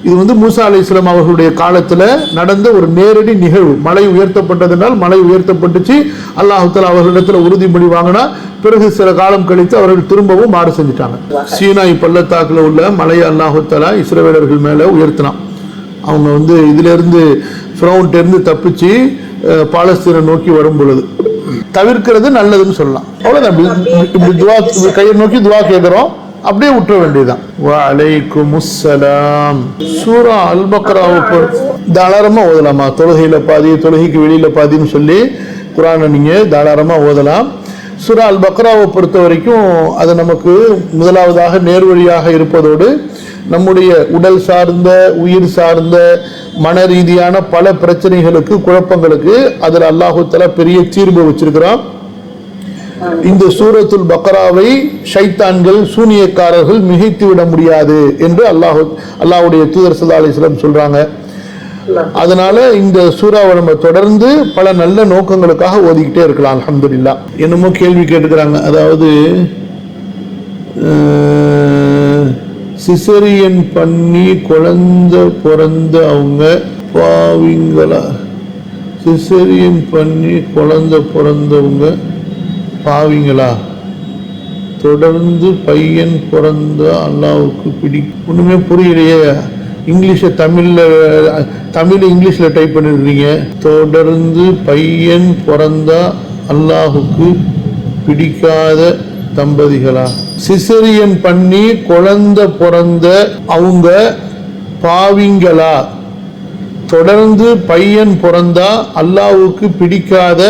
இது வந்து மூசா அலைஹிஸ்ஸலாம் அவர்களுடைய காலத்துல நடந்த ஒரு நேரடி நிகழ்வு. மலை உயர்த்தப்பட்டதனால் மலை உயர்த்தப்பட்டுச்சு. அல்லாஹ் தஆலா அவர்களிடத்துல உறுதிமொழி வாங்கினா பிறகு சில காலம் கழித்து அவர்கள் திரும்பவும் மாறு செஞ்சுட்டாங்க. சீனாய் பள்ளத்தாக்குல உள்ள மலையை அல்லாஹ் தஆலா இஸ்ரவேலர்கள் மேல உயர்த்தினான். அவங்க வந்து இதுல இருந்து ஃபிரௌன்ட்ட இருந்து தப்பிச்சு பாலஸ்தீனை நோக்கி வரும் பொழுது தவிர்க்கிறது நல்லதுன்னு சொல்லலாம். அவ்வளவுதான். இப்படி துவா கையை நோக்கி துவா கேட்கிறோம், அப்படியே விட்டுற வேண்டியதுதான். வலைக்குமுஸ்ஸலாம். சூரா அல் பக்ராவை தாராளமா ஓதலாமா? தொழுகையில பாதி, தொழுகைக்கு வெளியில பாதின்னு சொல்லி குர்ஆனை நீங்க தாராளமா ஓதலாம். சூரா அல் பக்ராவை பொறுத்த வரைக்கும் அது நமக்கு முதலாவதாக நேர்வழியாக இருப்பதோடு நம்முடைய உடல் சார்ந்த, உயிர் சார்ந்த, மன ரீதியான பல பிரச்சனைகளுக்கு, குழப்பங்களுக்கு அதில் அல்லாஹு தஆலா பெரிய தீர்வு வச்சிருக்கிறான். இந்த சூரத்துல் பக்ராவை ஷைத்தான்கள், சூனியக்காரர்கள் மிகைத்து விட முடியாது என்று அல்லாஹ்வுடைய தூதர் ஸல்லல்லாஹு அலைஹி வஸல்லம் சொல்றாங்க. அதனால இந்த சூறாவை நம்ம தொடர்ந்து பல நல்ல நோக்கங்களுக்காக ஓதிக்கிட்டே இருக்கலாம். அல்ஹம்துலில்லாஹ். என்னமோ கேள்வி கேட்டுக்கிறாங்க, அதாவது சிசரியன் பண்ணி குழந்தை பிறந்த அவங்க பாவிங்களா? சிசரியன் பண்ணி குழந்தை பிறந்தவங்க பாவிங்களா? தொடர்ந்து பையன் பிறந்த அல்லாவுக்கு ஒண்ணுமே புரியலையே. இங்கிலீஷை தமிழ் இங்கிலீஷில் டைப் பண்ணிருக்கீங்க. தொடர்ந்து பையன் பிறந்தா அல்லாஹுக்கு பிடிக்காத தம்பதிகளா? சிசரியன் பண்ணி குழந்தை பிறந்த அவங்க பாவிங்களா? தொடர்ந்து பையன் பிறந்தா அல்லாஹ்வுக்கு பிடிக்காத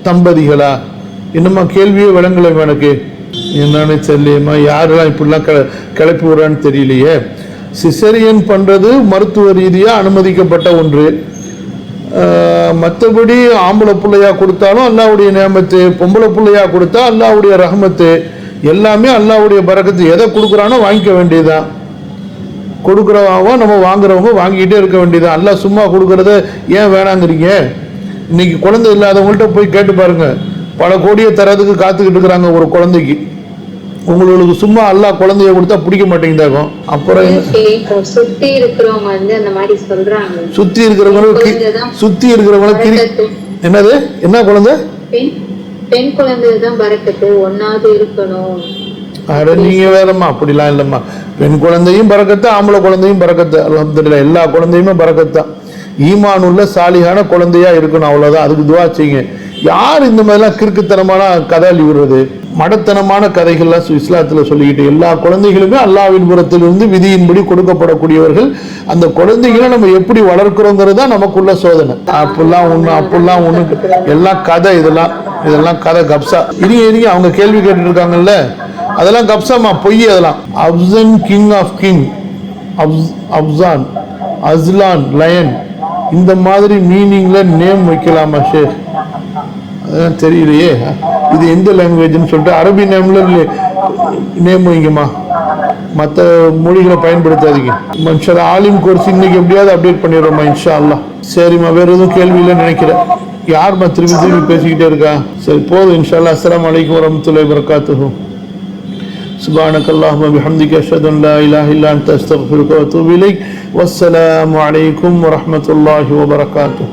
தம்பதிகளா? என்னம்மா கேள்வியே விளங்கலை எனக்கு. என்னன்னு தெரியலையம்மா, யாரெல்லாம் இப்படிலாம் கிளப்பி விடுறான்னு தெரியலையே. சிசரியன் பண்றது மருத்துவ ரீதியா அனுமதிக்கப்பட்ட ஒன்று. மற்றபடி ஆம்பளை பிள்ளையா கொடுத்தாலும் அல்லாஹ்வுடைய நியமத்து, பொம்பளை பிள்ளையா கொடுத்தா அல்லாஹ்வுடைய ரஹமத்து, எல்லாமே அல்லாஹ்வுடைய பரக்கத்து. எதை கொடுக்குறானோ வாங்கிக்க வேண்டியதுதான். கொடுக்குறவங்க நம்ம வாங்குறவங்க வாங்கிக்கிட்டே இருக்க வேண்டியதுதான். அல்லாஹ் சும்மா கொடுக்கறத ஏன் வேணாங்கிறீங்க? இன்னைக்கு குழந்தை இல்லாதவங்கள்ட்ட போய் கேட்டு பாருங்க, பல கோடியை தரதுக்கு காத்துக்கிட்டு இருக்கிறாங்க ஒரு குழந்தைக்கு. உங்களுக்கு சும்மா அல்லாஹ் குழந்தைய கொடுத்தா பிடிக்க மாட்டேங்குதாகும். அப்புறம் சுத்தி இருக்கிறவங்களுக்கு என்னது, என்ன குழந்தை? பெண் குழந்தை தான் பரக்கத்து, ஒன்னாவது இருக்கணும். அட நீங்க வேறம்மா, அப்படிலாம் இல்லம்மா. பெண் குழந்தையும் பரக்கத்து, ஆம்பளை குழந்தையும் பரக்கத்து. அல்ஹம்துலில்லாஹ், எல்லா குழந்தையுமே பரக்கத்தான். ஈமான் உள்ள சாலிகான குழந்தையா இருக்கணும், அவ்வளவுதான். அதுக்கு துவா செய்யுங்க. யார் இந்த மாதிரிலாம் கிறுக்குத்தனமான கதை விடுறது, மடத்தனமான கதைகள்லாம் இஸ்லாத்துல சொல்லிக்கிட்டு, எல்லா குழந்தைகளுமே அல்லாஹ்வின் புறத்திலிருந்து விதியின்படி கொடுக்கப்படக்கூடியவர்கள். அந்த குழந்தைகளை நம்ம எப்படி வளர்க்கிறோங்கிறது தான் நமக்குள்ள சோதனை. அப்படிலாம் ஒண்ணு எல்லாம் கதை. இதெல்லாம் கதை, கப்சா. இருங்க அவங்க கேள்வி கேட்டு இருக்காங்கல்ல, அதெல்லாம் கப்சாமா, பொய். அதெல்லாம் அப்சன் கிங் ஆஃப் கிங், அப்சான், அஸ்லான் லயன், இந்த மாதிரி மீனிங்ல நேம் வைக்கலாமா ஷேக்? அதான் தெரியலையே, இது எந்த லாங்குவேஜ்னு சொல்லிட்டு அரபி நேம்ல நேம் வைங்கம்மா, மற்ற மொழிகளை பயன்படுத்தாதீங்க. மனுஷர் ஆலிம் கோர்ஸ் இன்னைக்கு எப்படியாவது அப்டேட் பண்ணிடுறோமா இன்ஷா அல்லாஹ். சரிம்மா, வேற எதுவும் கேள்வி இல்லைன்னு நினைக்கிறேன். யாருமா திரும்பி பேசிக்கிட்டே இருக்கா? சரி, போதும் இன்ஷா அல்லாஹ். அஸ்ஸலாமு அலைக்கும் வரஹ்மத்துல்லாஹி வபரகாத்துஹு. سبحانك اللهم وبحمدك أشهد أن لا إله إلا أنت أستغفرك وأتوب إليك. والسلام عليكم ورحمة الله وبركاته.